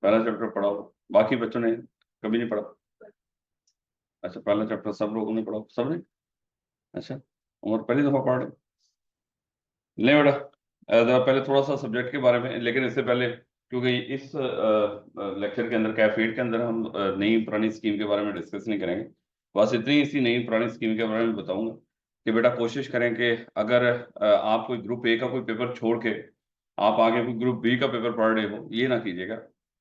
पहला चैप्टर पढ़ा हो, बाकी बच्चों ने कभी नहीं पढ़ा? अच्छा, पहला चैप्टर सब लोगों ने पढ़ा, सब ने? अच्छा, उमर पहली दफा पढ़ रहे? नहीं बेटा, जरा पहले थोड़ा सा सब्जेक्ट के बारे में, लेकिन इससे पहले क्योंकि इस लेक्चर के अंदर, कैफेड के अंदर हम नई पुरानी स्कीम के बारे में डिस्कस नहीं करेंगे। बस इतनी इसी नई पुरानी स्कीम के बारे में बताऊंगा कि बेटा कोशिश करें कि अगर आप कोई ग्रुप ए का कोई पेपर छोड़ के आप आगे कोई ग्रुप बी का पेपर पढ़ रहे हो, ये ना कीजिएगा।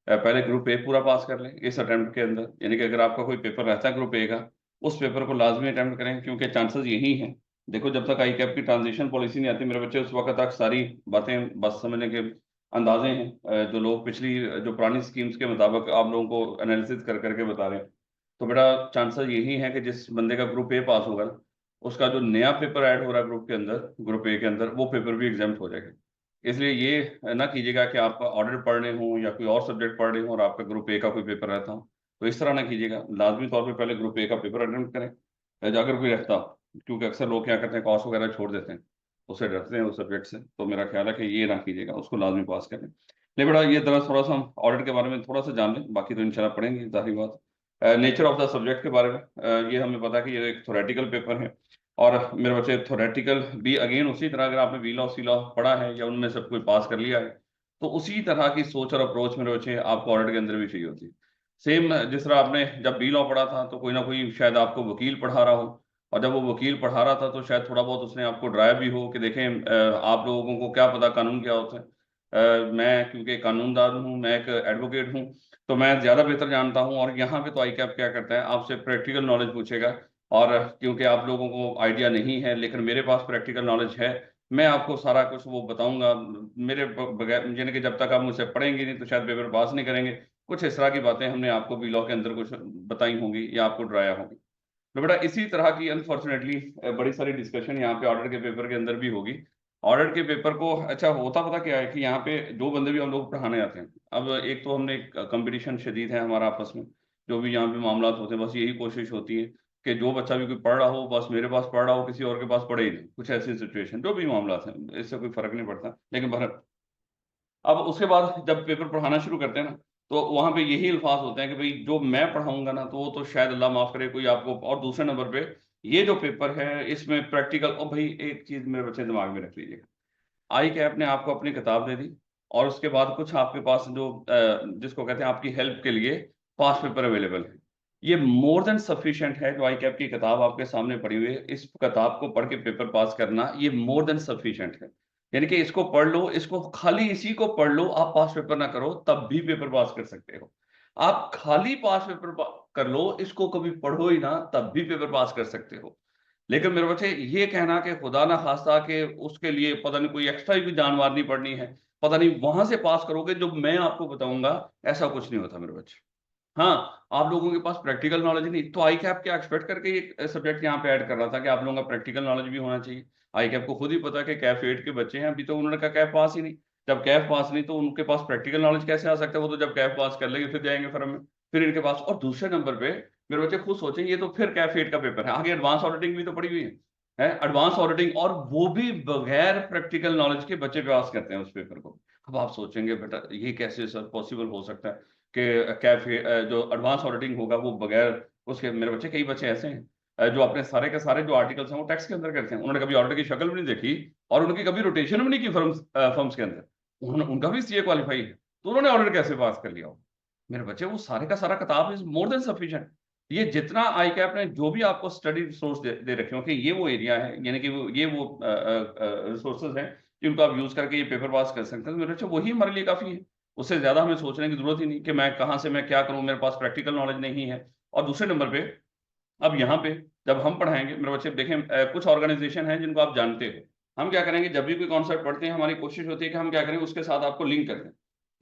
पहले ग्रुप ए पूरा पास कर लें इस अटेम्प्ट के अंदर, यानी कि अगर आपका कोई पेपर रहता है ग्रुप ए का, उस पेपर को लाजमी अटेम्प्ट करें, क्योंकि चांसेस यही हैं। देखो, जब तक आई कैप की ट्रांजिशन पॉलिसी नहीं आती मेरे बच्चे, उस वक्त तक सारी बातें बस समझने के अंदाजे हैं। जो लोग पिछली जो पुरानी स्कीम्स के मुताबिक आप लोगों को एनालिसिस कर करके बता रहे हैं, तो बेटा चांसेस यही है कि जिस बंदे का ग्रुप ए पास होगा ना, उसका जो नया पेपर ऐड हो रहा है ग्रुप के अंदर, ग्रुप ए के अंदर, वो पेपर भी एग्जाम्प्ट हो जाएगा। इसलिए ये ना कीजिएगा कि आप ऑर्डर पढ़ रहे हो या कोई और सब्जेक्ट पढ़ रहे हो और आपका ग्रुप ए का कोई पेपर रहता हो, तो इस तरह ना कीजिएगा। लाजमी तौर पे पहले ग्रुप ए का पेपर अटेम्प्ट करें, जाकर कोई रहता हो। क्योंकि अक्सर लोग क्या करते हैं, कॉस वगैरह छोड़ देते हैं, उससे डरते हैं उस सब्जेक्ट से। तो मेरा ख्याल है कि ये ना कीजिएगा, उसको लाजमी पास करें। नहीं बेटा, ये जरा थोड़ा सा हम ऑडिट के बारे में थोड़ा सा जान लें, बाकी तो इंशाल्लाह पढ़ेंगे, जाहिर बात। नेचर ऑफ द सब्जेक्ट के बारे में, ये हमें पता है कि ये एक थोरेटिकल पेपर है। और मेरे बच्चे थोरेटिकल भी अगेन उसी तरह, अगर आपने वी लॉ सी लॉ पढ़ा है या उनमें सब कोई पास कर लिया है, तो उसी तरह की सोच और अप्रोच मेरे बच्चे आपको ऑडिट के अंदर भी चाहिए होती है। सेम जिस तरह आपने जब बी लॉ पढ़ा था तो कोई ना कोई शायद आपको वकील पढ़ा रहा हो, और जब वो वकील पढ़ा रहा था तो शायद थोड़ा बहुत उसने आपको डराया भी हो कि देखें, आप लोगों को क्या पता कानून क्या होता है। मैं क्योंकि कानूनदान हूँ, मैं एक एडवोकेट हूँ, तो मैं ज़्यादा बेहतर जानता हूँ। और यहाँ पे तो आई कैप क्या करता है, आपसे प्रैक्टिकल नॉलेज पूछेगा। और क्योंकि आप लोगों को आइडिया नहीं है, लेकिन मेरे पास प्रैक्टिकल नॉलेज है, मैं आपको सारा कुछ वो बताऊंगा। मेरे बगैर, यानी कि जब तक आप मुझसे पढ़ेंगे नहीं तो शायद पेपर पास नहीं करेंगे। कुछ इस तरह की बातें हमने आपको बी लॉ के अंदर कुछ बताई होंगी या आपको डराया होगी। तो बेटा इसी तरह की अनफॉर्चुनेटली बड़ी सारी डिस्कशन यहाँ पे ऑर्डर के पेपर के अंदर भी होगी। ऑर्डर के पेपर को, अच्छा होता पता क्या है कि यहाँ पे जो बंदे भी हम लोग पढ़ाने आते हैं, अब एक तो हमने कंपटीशन शदीद है हमारा आपस में, जो भी यहाँ पे मामला होते हैं, बस यही कोशिश होती है कि जो बच्चा भी कोई पढ़ रहा हो, बस मेरे पास पढ़ रहा हो, किसी और के पास पढ़े ही नहीं। कुछ ऐसी सिचुएशन, जो भी मामला है, इससे कोई फर्क नहीं पड़ता, लेकिन बहर अब उसके बाद जब पेपर पढ़ाना शुरू करते हैं ना, तो वहां पे यही अल्फाज होते हैं कि भाई जो मैं पढ़ाऊंगा ना, तो वो तो शायद अल्लाह माफ करे कोई आपको। और दूसरे नंबर पे ये जो पेपर है इसमें प्रैक्टिकल, और भाई एक चीज मेरे बच्चे दिमाग में रख लीजिएगा, आई कैप ने आपको अपनी किताब दे दी, और उसके बाद कुछ आपके पास जो जिसको कहते हैं आपकी हेल्प के लिए पास पेपर अवेलेबल है। ये मोर देन सफिशिएंट है, जो आई कैप की किताब आपके सामने पड़ी हुई है, इस किताब को पढ़ के पेपर पास करना ये मोर देन सफिशिएंट है। यानी कि इसको पढ़ लो, इसको खाली इसी को पढ़ लो, आप पास पेपर ना करो तब भी पेपर पास कर सकते हो। आप खाली पास पेपर कर लो, इसको कभी पढ़ो ही ना, तब भी पेपर पास कर सकते हो। लेकिन मेरे बच्चे ये कहना कि खुदा ना खास्ता कि उसके लिए पता नहीं कोई एक्स्ट्रा ही भी जान मारनी पड़नी है, पता नहीं वहां से पास करोगे जो मैं आपको बताऊंगा, ऐसा कुछ नहीं होता मेरे बच्चे। हाँ, आप लोगों के पास प्रैक्टिकल नॉलेज नहीं, तो आई कैप क्या एक्सपेक्ट करके ये सब्जेक्ट यहाँ पे ऐड कर रहा था कि आप लोगों का प्रैक्टिकल नॉलेज भी होना चाहिए। आई कैप को खुद ही पता है कि कैफ 8 के बच्चे हैं, अभी तो उन्होंने कहा कैफ पास ही नहीं। जब कैफ पास नहीं तो उनके पास प्रैक्टिकल नॉलेज कैसे आ सकता है? वो तो जब कैफ पास कर लेंगे फिर जाएंगे फर्म में, फिर इनके पास। और दूसरे नंबर पे मेरे बच्चे खुद सोचें, ये तो फिर कैफ 8 का पेपर है, आगे एडवांस ऑडिटिंग भी तो पड़ी हुई है एडवांस ऑडिटिंग, और वो भी बगैर प्रैक्टिकल नॉलेज के बच्चे पास करते हैं उस पेपर को। अब आप सोचेंगे बेटा ये कैसे सर पॉसिबल हो सकता है कि कैफे जो एडवांस ऑडिटिंग होगा वो बगैर उसके। मेरे बच्चे कई बच्चे ऐसे हैं जो अपने सारे के सारे जो आर्टिकल्स हैं वो टैक्स के अंदर करते हैं, उन्होंने कभी ऑडिटर की शक्ल भी नहीं देखी और उनकी कभी रोटेशन भी नहीं की फर्म्स के अंदर, उन्होंने उनका भी सीए क्वालिफाई है, तो उन्होंने ऑडिट कैसे पास कर लिया हो? मेरे बच्चे वो सारे का सारा किताब इज मोर देन सफिशिएंट। ये जितना आई कैप ने जो भी आपको स्टडी रिसोर्स दे रखे हो कि ये वो एरिया है, यानी कि ये वो रिसोर्सेज हैं जिनको आप यूज करके ये पेपर पास कर सकते हैं, तो मेरे बच्चे वही हमारे लिए काफी है। उससे ज्यादा हमें सोचने की जरूरत ही नहीं कि मैं कहाँ से मैं क्या करूं, मेरे पास प्रैक्टिकल नॉलेज नहीं है। और दूसरे नंबर पे अब यहाँ पे जब हम पढ़ाएंगे मेरे बच्चे देखें, कुछ ऑर्गेनाइजेशन है जिनको आप जानते हो, हम क्या करेंगे जब भी कोई कॉन्सेप्ट पढ़ते हैं हमारी कोशिश होती है कि हम क्या करें उसके साथ आपको लिंक कर दें।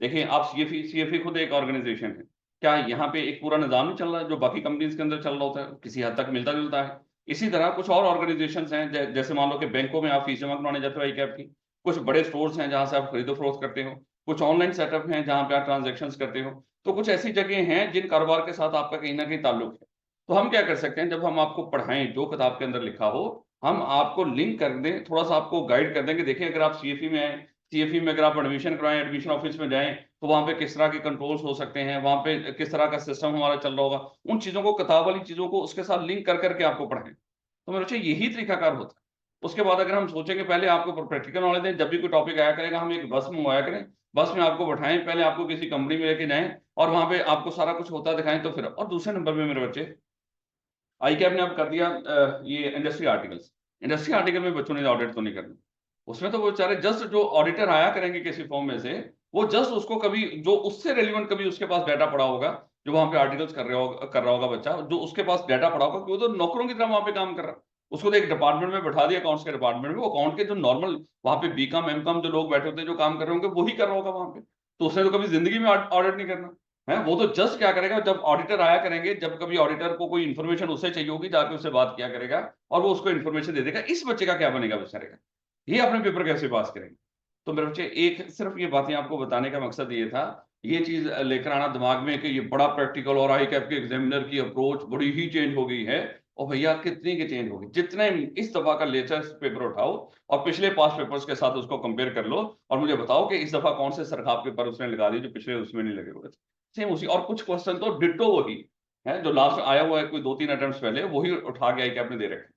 देखिए आप सीएफई खुद एक ऑर्गेनाइजेशन है, क्या यहाँ पे एक पूरा निजाम नहीं चल रहा है जो बाकी कंपनीज के अंदर चल रहा होता है? किसी हद तक मिलता जुलता है। इसी तरह कुछ और ऑर्गेनाइजेशन हैं, जैसे मान लो कि बैंकों में आप फीस जमा करवाने जाते हो आई कैप की, कुछ बड़े स्टोर्स हैं जहां से आप खरीदो फरोख्त करते हो, कुछ ऑनलाइन सेटअप हैं जहां पे आप ट्रांजेक्शन करते हो, तो कुछ ऐसी जगह हैं जिन कारोबार के साथ आपका कहीं ना कहीं ताल्लुक है। तो हम क्या कर सकते हैं, जब हम आपको पढ़ाएं जो किताब के अंदर लिखा हो, हम आपको लिंक कर दें, थोड़ा सा आपको गाइड कर दें कि देखिए अगर आप सीएफई में आए CFE में अगर आप एडमिशन कराएं, एडमिशन ऑफिस में जाएं, तो वहां पे किस तरह के कंट्रोल्स हो सकते हैं, वहां पे किस तरह का सिस्टम हमारा चल रहा होगा, उन चीजों को, किताब वाली चीजों को उसके साथ लिंक कर करके आपको पढ़ाएं। तो मेरे बच्चे यही तरीकाकार होता है। उसके बाद अगर हम सोचेंगे पहले आपको प्रैक्टिकल नॉलेज दें, जब भी कोई टॉपिक आया करेगा हम एक बस मंगवाया करें, बस में आपको बैठाएं, पहले आपको किसी कंपनी में लेके जाएं और वहां पे आपको सारा कुछ होता दिखाएं, तो फिर। और दूसरे नंबर पे मेरे बच्चे, आई कैप ने अब कर दिया ये इंडस्ट्री आर्टिकल्स। इंडस्ट्री आर्टिकल में बच्चों ने ऑडिट तो नहीं करना, उसमें तो वो बेचारे जस्ट जो ऑडिटर आया करेंगे किसी फॉर्म में से, वो जस्ट उसको कभी जो उससे रेलिवेंट कभी उसके पास डाटा पड़ा होगा, जो वहां पे आर्टिकल्स कर रहा होगा बच्चा, जो उसके पास डाटा पड़ा होगा, कि वो तो नौकरों की तरह वहां पे काम कर रहा है, उसको तो एक डिपार्टमेंट में बैठा दिया, अकाउंट्स के डिपार्टमेंट में, वो अकाउंट के जो नॉर्मल वहां पे बीकॉम एमकॉम जो लोग बैठे होते हैं जो काम कर रहे होंगे, वही कर रहा होगा वहां पे। तो उसने तो कभी जिंदगी में ऑडिट नहीं करना है। वो तो जस्ट क्या करेगा, जब ऑडिटर आया करेंगे, जब कभी ऑडिटर को कोई इन्फॉर्मेशन उससे चाहिए होगी, जाके उससे बात किया करेगा और वो उसको इन्फॉर्मेशन दे देगा। इस बच्चे का क्या बनेगा बेचारे का, ये अपने पेपर कैसे पास करेंगे। तो मेरे बच्चे, एक सिर्फ ये बातें आपको बताने का मकसद ये था, ये चीज लेकर आना दिमाग में कि ये बड़ा प्रैक्टिकल, और आई कैप के एग्जामिनर की अप्रोच बड़ी ही चेंज हो गई है। और भैया कितनी की चेंज होगी, जितने इस दफा का लेटेस्ट पेपर उठाओ और पिछले 5 पेपर्स के साथ उसको कंपेयर कर लो, और मुझे बताओ कि इस दफा कौन से सरखाब पेपर उसने लगा दिए जो पिछले उसमें नहीं लगे हुए थे। सेम उसी, और कुछ क्वेश्चन तो डिट्टो वही है जो लास्ट आया हुआ है, कोई 2-3 अटेम्प्ट पहले वही उठा के आई कैप ने दे रखे।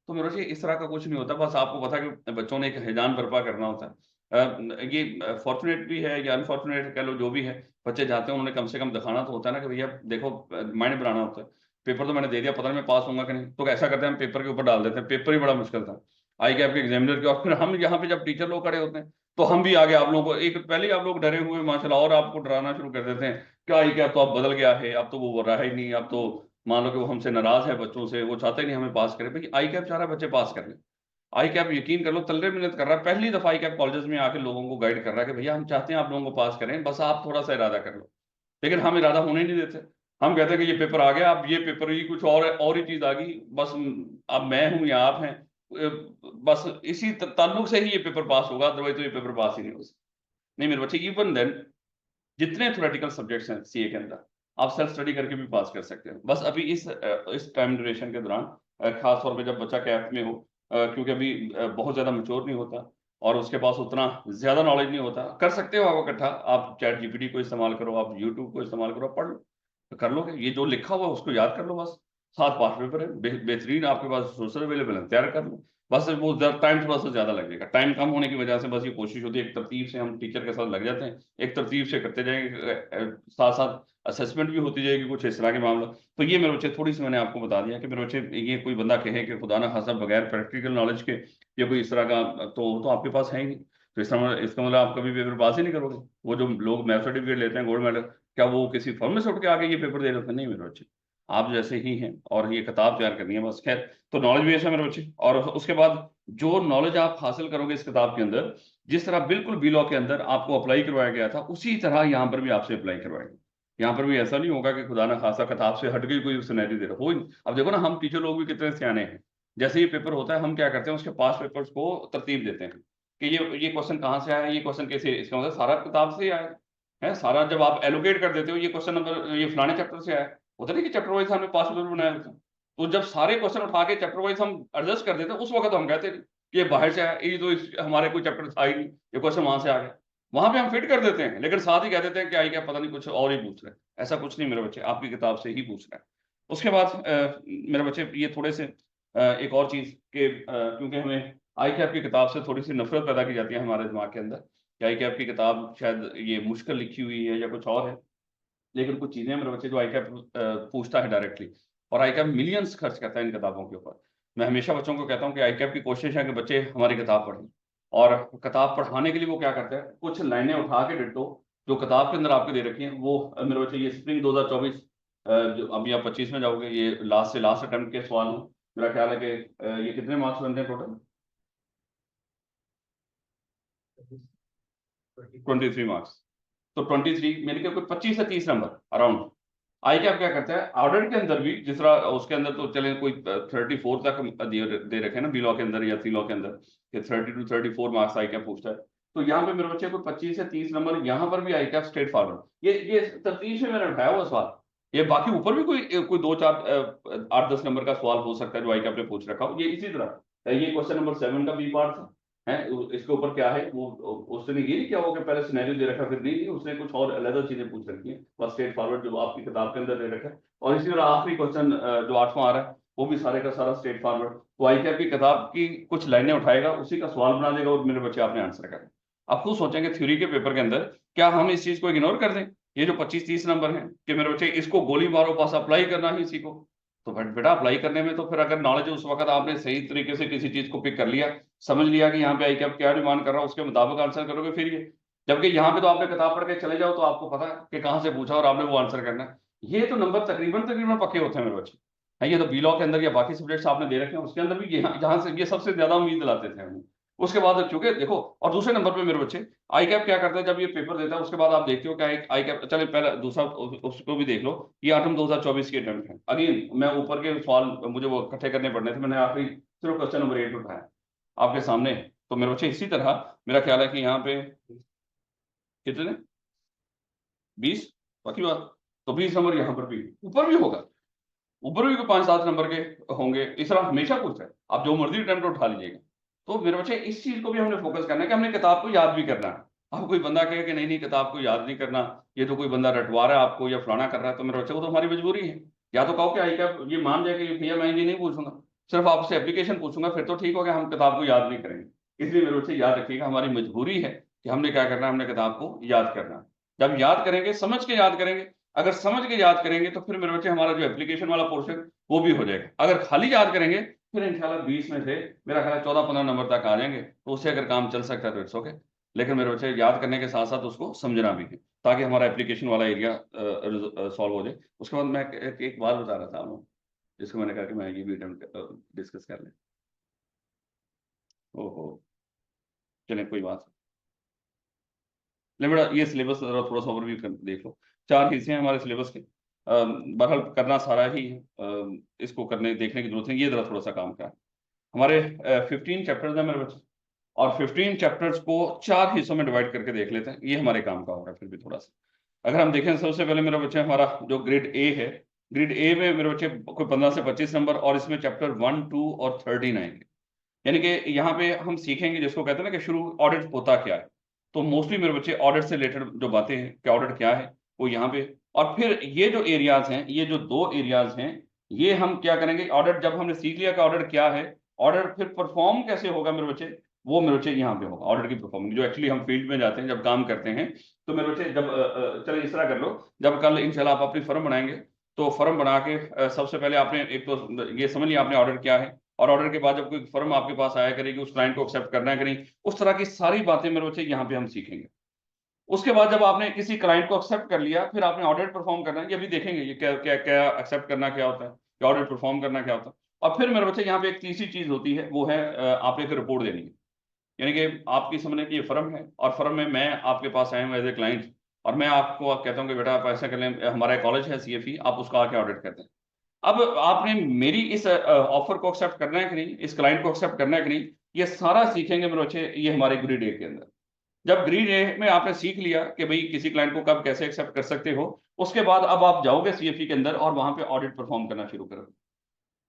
तो मेरे से इस तरह का कुछ नहीं होता, बस आपको पता कि बच्चों ने एक हिजान बर्पा करना होता है। ये फॉर्चुनेट भी है या अनफॉर्चुनेट कह लो, जो भी है, बच्चे जाते हैं, उन्होंने कम से कम दिखाना तो होता है ना कि भैया देखो, माइंड बनाना होता है। पेपर तो मैंने दे दिया, पता नहीं मैं पास होऊंगा कि नहीं, तो ऐसा करते हैं हम पेपर के ऊपर डाल देते हैं, पेपर ही बड़ा मुश्किल था आई के आपके एग्जामिनर के। और फिर हम यहाँ पे जब टीचर लोग खड़े होते हैं, तो हम भी आगे आप लोगों को एक पहले ही आप लोग डरे हुए माशाल्लाह, और आपको डराना शुरू कर देते हैं क्या आई क्या, अब तो आप बदल गया है, अब तो वो रहा ही नहीं, अब तो मान लो कि वो हमसे नाराज है बच्चों से, वो चाहते ही नहीं हमें पास करे। भाई आई कैप चाह रहा है बच्चे पास कर ले, आई कैप यकीन कर लो तल्ले मिन्नत कर रहा है, पहली दफा आई कैप कॉलेजेस में आके लोगों को गाइड कर रहा है कि भैया हम चाहते हैं आप लोगों को पास करें, बस आप थोड़ा सा इरादा कर लो। लेकिन हम इरादा होने ही नहीं देते, हम कहते हैं कि ये पेपर आ गया, अब ये पेपर ही कुछ और ही चीज आ गई, बस अब मैं हूं या आप हैं, बस इसी ताल्लुक से ही ये पेपर पास होगा, अदरवाइज तो ये पेपर पास ही नहीं हो सकता। नहीं मेरे बच्चे, इवन देन जितने थ्योरेटिकल सब्जेक्ट्स हैं सीए के अंदर, आप सेल्फ स्टडी करके भी पास कर सकते हैं। बस अभी इस टाइम ड्यूरेशन के दौरान, खास तौर पे जब बच्चा कैप में हो, क्योंकि अभी बहुत ज्यादा मैच्योर नहीं होता और उसके पास उतना ज्यादा नॉलेज नहीं होता, कर सकते हो आप इकट्ठा, आप चैट जीपीटी को इस्तेमाल करो, आप यूट्यूब को इस्तेमाल करो, आप पढ़ लो, तो कर लोगे, ये जो लिखा हुआ है उसको याद कर लो बस। 7 पास पेपर है, बेहतरीन आपके पास सोर्सेज अवेलेबल है, तैयार कर लो। बस वो टाइम थोड़ा सा ज्यादा लगेगा, टाइम कम होने की वजह से बस ये कोशिश होती है एक तरतीब से हम टीचर के साथ लग जाते हैं, एक तरतीब से करते जाएंगे, साथ साथ असेसमेंट भी होती जाएगी, कुछ इस तरह के मामला। तो ये मेरे बच्चे थोड़ी सी मैंने आपको बता दिया कि मेरे बच्चे, ये कोई बंदा कहे कि खुदा ना खासा बगैर प्रैक्टिकल नॉलेज के ये कोई इस तरह का, तो आपके पास है ही नहीं। तो इसका मतलब आप कभी पेपर पास ही नहीं करोगे। वो जो लोग मैथ सर्टिफिकेट लेते हैं गोल्ड मेडल, क्या वो किसी फर्म में से उठ के आके ये पेपर दे रहे थे? नहीं मेरे बच्चे, आप जैसे ही हैं, और ये किताब तैयार करनी है बस। खैर, तो नॉलेज बेस है मेरे बच्चे, और उसके बाद जो नॉलेज आप हासिल करोगे इस किताब के अंदर, जिस तरह बिल्कुल बी लॉ के अंदर आपको अप्लाई करवाया गया था, उसी तरह यहाँ पर भी आपसे अप्लाई करवाएंगे। यहाँ पर भी ऐसा नहीं होगा कि खुदा ना खासा किताब से हट गई कोई सिनेरियो दे रहा हो ही नहीं। अब देखो ना, हम टीचर लोग भी कितने सियाने हैं, जैसे ही पेपर होता है हम क्या करते हैं, उसके पास पेपर्स को तरतीब देते हैं कि ये क्वेश्चन कहाँ से आया है, ये क्वेश्चन कैसे, इसका मतलब सारा किताब से ही आया है सारा। जब आप एलोकेट कर देते हो ये क्वेश्चन नंबर ये फलाने चैप्टर से आया है, होता नहीं कि चैप्टर वाइज हमने पास पेपर बनाया होता है। तो जब सारे क्वेश्चन उठा के चैप्टर वाइज हम एडजस्ट कर देते हैं, उस वक्त हम कहते हैं कि ये बाहर से आया, ये तो हमारे कोई चैप्टर था ही नहीं, ये क्वेश्चन वहां से आ गया। वहां पे हम फिट कर देते हैं, लेकिन साथ ही कह देते हैं कि आई क्या पता नहीं कुछ और ही पूछ रहे हैं। ऐसा कुछ नहीं मेरे बच्चे, आपकी किताब से ही पूछ रहे हैं। उसके बाद मेरे बच्चे, ये थोड़े से एक और चीज के, क्योंकि हमें आई कैप की किताब से थोड़ी सी नफरत पैदा की जाती है हमारे दिमाग के अंदर कि आई कैप की किताब शायद ये मुश्किल लिखी हुई है या कुछ और है। लेकिन कुछ चीजें मेरे बच्चे जो आई कैप पूछता है डायरेक्टली, और आई कैप मिलियंस खर्च करता है इन किताबों के ऊपर। मैं हमेशा बच्चों को कहता हूँ कि आई कैप की कोशिश है कि बच्चे हमारी किताब पढ़ें, और किताब पढ़ाने के लिए वो क्या करते हैं, कुछ लाइनें उठा के डिट्टो जो किताब के अंदर आपके दे रखी हैं, वो मेरे बच्चे ये स्प्रिंग 2024, जो अभी आप 25 में जाओगे, ये लास्ट से लास्ट अटेम्प्ट के सवाल हैं। मेरा ख्याल है कि ये कितने मार्क्स बनते हैं टोटल? 23 मार्क्स। तो 23 मेरे ख्याल कोई 25 से 30 नंबर अराउंड। आई कैप क्या करता है, ऑर्डर के अंदर भी जिस तरह उसके अंदर तो चले कोई 34 तक दे रखे हैं ना बी लॉ के अंदर या सी लॉ के अंदर, कि 30 to 34 मार्क्स आई कैप पूछता है। तो यहाँ पे मेरे बच्चे को 25 से 30 नंबर, यहाँ पर भी आई कैप स्ट्रेट फॉरवर्ड, ये तरतीब से मैंने उठाया हुआ सवाल। ये बाकी ऊपर भी कोई 2-4 8-10 नंबर का सवाल हो सकता है जो आई कैप ने पूछ रखा हो, ये इसी तरह। ये क्वेश्चन नंबर 7 का बी पार्ट था, है, इसके ऊपर क्या है वो उसने ये नहीं किया वो कि पहले सिनेरियो दे रखा फिर नहीं, उसने कुछ और अलग चीजें पूछ रखी है, बस स्ट्रेट फॉरवर्ड जो आपकी किताब के अंदर दे रखा है। और इसी तरह आखिरी क्वेश्चन जो 8वां आ रहा है वो भी सारे का सारा स्ट्रेट फॉरवर्ड, तो आई कैप की किताब की कुछ लाइनें उठाएगा, उसी का सवाल बना देगा और मेरे बच्चे आपने आंसर करना। आप खुद सोचेंगे थ्योरी के पेपर के अंदर क्या हम इस चीज को इग्नोर कर दें, ये जो 25-30 नंबर हैं कि मेरे बच्चे इसको गोली मारो पास अप्लाई करना ही सीखो। तो बेटा अप्लाई करने में तो फिर अगर नॉलेज उस वक्त आपने सही तरीके से किसी चीज को पिक कर लिया, समझ लिया कि यहाँ पे आई कैप क्या डिमांड कर रहा है, उसके मुताबिक आंसर करोगे फिर ये। जबकि यहाँ पे तो आपने किताब पढ़ के चले जाओ तो आपको पता है कि कहाँ से पूछा और आपने वो आंसर करना है। ये तो नंबर तकरीबन तकरीबन पक्के होते हैं मेरे बच्चे। है, ये तो बी लॉ के अंदर या बाकी सब्जेक्ट्स आपने दे रखे हैं उसके अंदर भी जहाँ से ये सबसे ज्यादा उम्मीद दिलाते थे हमें। उसके बाद चूंकि देखो, और दूसरे नंबर पे मेरे बच्चे आई कैप क्या करता है जब ये पेपर देता है उसके बाद आप देखते हो क्या आई कैप, चले पहले दूसरा उसको भी देख लो, ये ऑटम 2024 की अटेम्प्ट है। अगेन मैं ऊपर के सवाल मुझे वो इकट्ठे करने पड़ने थे, मैंने आखिरी सिर्फ क्वेश्चन नंबर 8 उठाया आपके सामने। तो मेरे बच्चे इसी तरह मेरा ख्याल है कि यहाँ पे कितने 20, बाकी बात तो 20 नंबर यहाँ पर भी ऊपर भी होगा, ऊपर भी 5-7 नंबर के होंगे, इस तरह हमेशा कुछ है, आप जो मर्जी अटेम्प्ट उठा लीजिएगा। तो मेरे बच्चे इस चीज को भी हमने फोकस करना है कि हमने किताब को याद भी करना है। अब कोई बंदा कहे कि नहीं नहीं किताब को याद नहीं करना, ये तो कोई बंदा रटवा रहा है आपको या फलाना कर रहा है, तो मेरे बच्चे को तो हमारी मजबूरी है। या तो कहो कि आई क्या ये मान जाए कि भैया मैं ये नहीं पूछूंगा, सिर्फ आपसे एप्लीकेशन पूछूंगा, फिर तो ठीक हो गया, हम किताब को याद नहीं करेंगे। इसलिए मेरे बच्चे याद रखिएगा हमारी मजबूरी है कि हमने क्या करना है, हमने किताब को याद करना है। जब याद करेंगे समझ के याद करेंगे, अगर समझ के याद करेंगे तो फिर मेरे बच्चे हमारा जो एप्लीकेशन वाला पोर्शन वो भी हो जाएगा। अगर खाली याद करेंगे फिर इंशाल्लाह 20 में से मेरा ख्याल 14-15 नंबर तक आ जाएंगे, तो उससे अगर काम चल सकता है तो इट्स ओके। लेकिन मेरे बच्चे याद करने के साथ साथ उसको समझना भी है ताकि हमारा एप्लीकेशन वाला एरिया सॉल्व हो जाए। उसके बाद मैं एक बात बता रहा था आपको जिसको मैंने कहा कि मैं ये भी डिस्कस कर लें। ओहो, चलें कोई बात नहीं बेटा, ये सिलेबस थोड़ा सा ओवरव्यू कर देख लो। 4 हिस्से हैं हमारे सिलेबस के, बहरहाल करना सारा ही है, इसको करने देखने की जरूरत है, ये जरा थोड़ा सा काम का है। हमारे 15 चैप्टर्स हैं मेरे बच्चे, और 15 चैप्टर्स को 4 हिस्सों में डिवाइड करके देख लेते हैं, ये हमारे काम का होगा फिर भी थोड़ा सा। अगर हम देखें सबसे पहले मेरे बच्चे हमारा जो ग्रेड ए है, ग्रेड ए में मेरे बच्चे कोई 15 से 25 नंबर, और इसमें चैप्टर 1, 2 और 13 आएंगे। यानी कि यहाँ पे हम सीखेंगे जिसको कहते हैं ना कि शुरू ऑडिट होता क्या है। तो मोस्टली मेरे बच्चे ऑडिट से रिलेटेड जो बातें हैं कि ऑडिट क्या है वो यहाँ पे। और फिर ये जो एरियाज हैं, ये जो 2 एरियाज हैं, ये हम क्या करेंगे, ऑडिट जब हमने सीख लिया कि ऑडिट क्या है, ऑडिट फिर परफॉर्म कैसे होगा मेरे बच्चे, वो मेरे बच्चे यहाँ पे होगा। ऑडिट की परफॉर्मिंग जो एक्चुअली हम फील्ड में जाते हैं जब काम करते हैं, तो मेरे बच्चे जब चले इस तरह कर लो, जब कल इंशाल्लाह आप अपनी फर्म बनाएंगे तो फर्म बना के सबसे पहले आपने एक तो ये समझ लिया आपने ऑर्डर क्या है, और ऑर्डर के बाद जब कोई फर्म आपके पास आया करेगी उस क्लाइंट को एक्सेप्ट करना है कि नहीं, उस तरह की सारी बातें मेरे बच्चे यहाँ पे हम सीखेंगे। उसके बाद जब आपने किसी क्लाइंट को एक्सेप्ट कर लिया फिर आपने ऑडिट परफॉर्म करना है, ये भी देखेंगे ये क्या क्या क्या एक्सेप्ट करना क्या होता है, ऑडिट परफॉर्म करना क्या होता है। और फिर मेरे बच्चे यहाँ पे एक तीसरी चीज होती है, वो है आपने एक रिपोर्ट देनी है। यानी कि आपकी समझने की ये फर्म है और फर्म में मैं आपके पास आया हूँ एज ए क्लाइंट, और मैं आपको कहता हूँ कि बेटा आप ऐसा कर लें, हमारा कॉलेज है CFE, आप उसका आके ऑडिट करते हैं। अब आपने मेरी इस ऑफर को एक्सेप्ट करना है कि नहीं, इस क्लाइंट को एक्सेप्ट करना है कि नहीं, ये सारा सीखेंगे मेरे बच्चे ये हमारे ग्रेड ए के अंदर। जब ग्रेड ए में आपने सीख लिया कि भाई किसी क्लाइंट को कब कैसे एक्सेप्ट कर सकते हो, उसके बाद अब आप जाओगे CFE के अंदर और वहां पे ऑडिट परफॉर्म करना शुरू करोगे।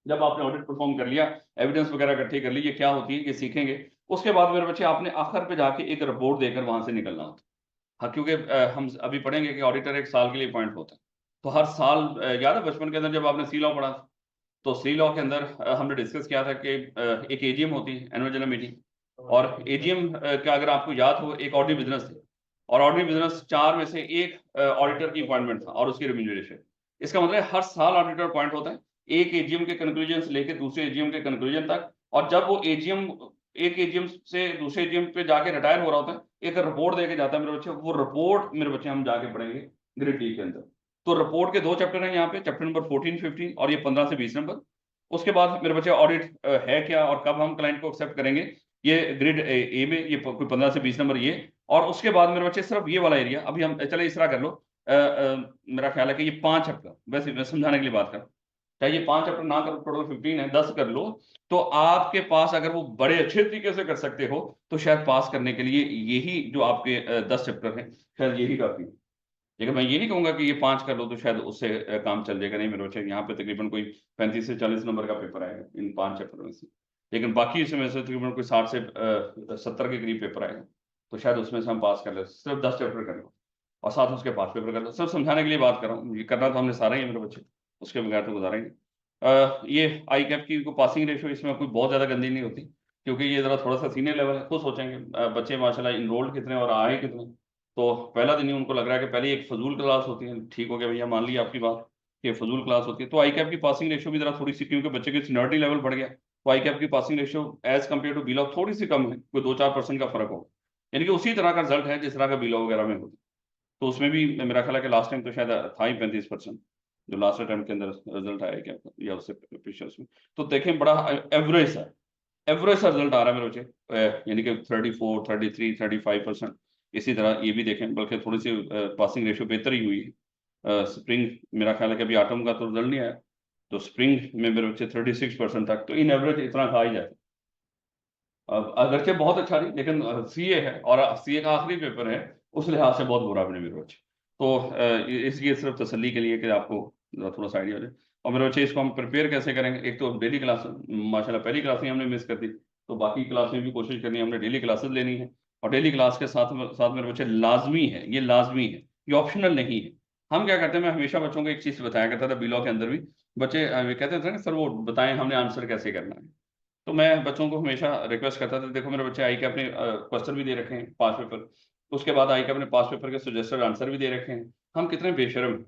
जब आपने ऑडिट परफॉर्म कर लिया, एविडेंस वगैरह इकट्ठी कर ली, ये क्या होती है ये सीखेंगे। उसके बाद मेरे बच्चे आपने आखिर पे जाके एक रिपोर्ट देकर वहां से निकलना होता है। हाँ, क्योंकि हम अभी पढ़ेंगे कि ऑडिटर 1 साल के लिए अपॉइंट होता है, तो हर साल याद है बचपन के अंदर जब आपने सी लॉ पढ़ा था, तो सी लॉ के अंदर हमने डिस्कस किया था कि एक AGM होती है, एनुअल जनरल मीटिंग, और AGM का अगर आपको याद हो एक ऑर्डिनरी बिजनेस थी, और ऑर्डिनरी बिजनेस 4 में से एक ऑडिटर की अपॉइंटमेंट था और उसकी रेम्यूनरेशन। इसका मतलब हर साल ऑडिटर अपॉइंट होता है, एक AGM के कंक्लूजन से लेकर दूसरे AGM के कंक्लूजन तक, और जब वो AGM एक AGM से दूसरे AGM पे जाके रिटायर हो रहा होता है एक रिपोर्ट देके जाता है मेरे बच्चे, वो रिपोर्ट मेरे बच्चे हम जाके पढ़ेंगे ग्रेड डी के अंदर। तो रिपोर्ट के 2 चैप्टर हैं यहाँ पे, चैप्टर नंबर 14-15 और ये 15 से 20 नंबर। उसके बाद मेरे बच्चे ऑडिट है क्या और कब हम क्लाइंट को एक्सेप्ट करेंगे, ये ग्रेड ए में ये कोई 15 से 20 नंबर ये। और उसके बाद मेरे बच्चे सिर्फ ये वाला एरिया, अभी हम चले इस तरह कर लो, मेरा ख्याल है कि ये 5 चैप्टर वैसे मैं समझाने के लिए बात कर, चाहे ये 5 चैप्टर ना करो, टोटल 15 है, 10 कर लो, तो आपके पास अगर वो बड़े अच्छे तरीके से कर सकते हो तो शायद पास करने के लिए यही जो आपके 10 चैप्टर हैं शायद यही काफी है। लेकिन मैं ये नहीं कहूंगा कि ये 5 कर लो तो शायद उससे काम चल जाएगा, नहीं मेरे बच्चे यहाँ पे तकरीबन कोई 35 से 40 नंबर का पेपर आएगा इन 5 चैप्टर में से। लेकिन बाकी इसमें से तकरीबन कोई 60 से 70 के करीब पेपर आएगा, तो शायद उसमें से हम पास कर ले, सिर्फ 10 चैप्टर कर लो और साथ उसके 5 पेपर कर लो। सिर्फ समझाने के लिए बात कर रहा हूँ, ये करना तो हमने सारा ही है मेरे बच्चे, उसके बगैर तो गुजारेंगे। ये आई कैप की पासिंग रेशो इसमें कोई बहुत ज़्यादा गंदी नहीं होती, क्योंकि ये ज़रा थोड़ा सा सीनियर लेवल है। खुद सोचेंगे बच्चे माशाल्लाह इनरोल्ड कितने और आए कितने, तो पहला दिन ही उनको लग रहा है कि पहले एक फजूल क्लास होती है। ठीक हो गया भैया, मान लिया आपकी बात कि फजूल क्लास होती है, तो आई कैप की पासिंग रेशो भी जरा थोड़ी सी, क्योंकि बच्चे की सीनियरिटी लेवल बढ़ गया, तो आई कैप की passing ratio as compared to बीलॉग थोड़ी सी कम है, कोई 2-4% का फर्क होगा, यानी कि उसी तरह का रिजल्ट है जिस तरह का बीलॉग वगैरह में होता है। तो उसमें भी मेरा ख्याल है कि लास्ट टाइम तो शायद था ही 35%, जो लास्ट अटेम्प्ट के अंदर रिजल्ट आया क्या या उससे पिछले उसमें, तो देखें बड़ा एवरेज है, एवरेज सा रिजल्ट आ रहा है मेरे बच्चे, यानी कि 34, 33, 35%। इसी तरह ये भी देखें, बल्कि थोड़ी सी पासिंग रेशियो बेहतर ही हुई है। स्प्रिंग मेरा ख्याल है कि अभी ऑटम का तो रिजल्ट नहीं आया, तो स्प्रिंग में मेरे बच्चे 36% तक, तो इन एवरेज इतना खा ही जाता। अब अगरचे बहुत अच्छा नहीं, लेकिन सीए है और सीए का आखिरी पेपर है, उस लिहाज से बहुत बुरा भी नहीं मेरे बच्चे। तो इसलिए सिर्फ तसल्ली के लिए कि आपको थोड़ा सा आइडिया हो जाए। और मेरे बच्चे इसको हम प्रिपेयर कैसे करेंगे, एक तो डेली क्लास, माशाल्लाह पहली क्लास ही हमने मिस कर दी, तो बाकी क्लास में भी कोशिश करनी है, हमने डेली क्लासेस लेनी है। और डेली क्लास के साथ साथ मेरे बच्चे लाजमी है, ये लाजमी है, ये ऑप्शनल नहीं है। हम क्या करते हैं, मैं हमेशा बच्चों को एक चीज़ बताया करता था बीलॉ के अंदर भी, बच्चे कहते थे ना सर वो बताएं हमने आंसर कैसे करना है, तो मैं बच्चों को हमेशा रिक्वेस्ट करता था, देखो मेरे बच्चे आई के अपने क्वेश्चन भी दे रखे हैं 5 पेपर, उसके बाद आई के अपने 5 पेपर के सजेस्टेड आंसर भी दे रखे हैं। हम कितने बेशर्म हैं,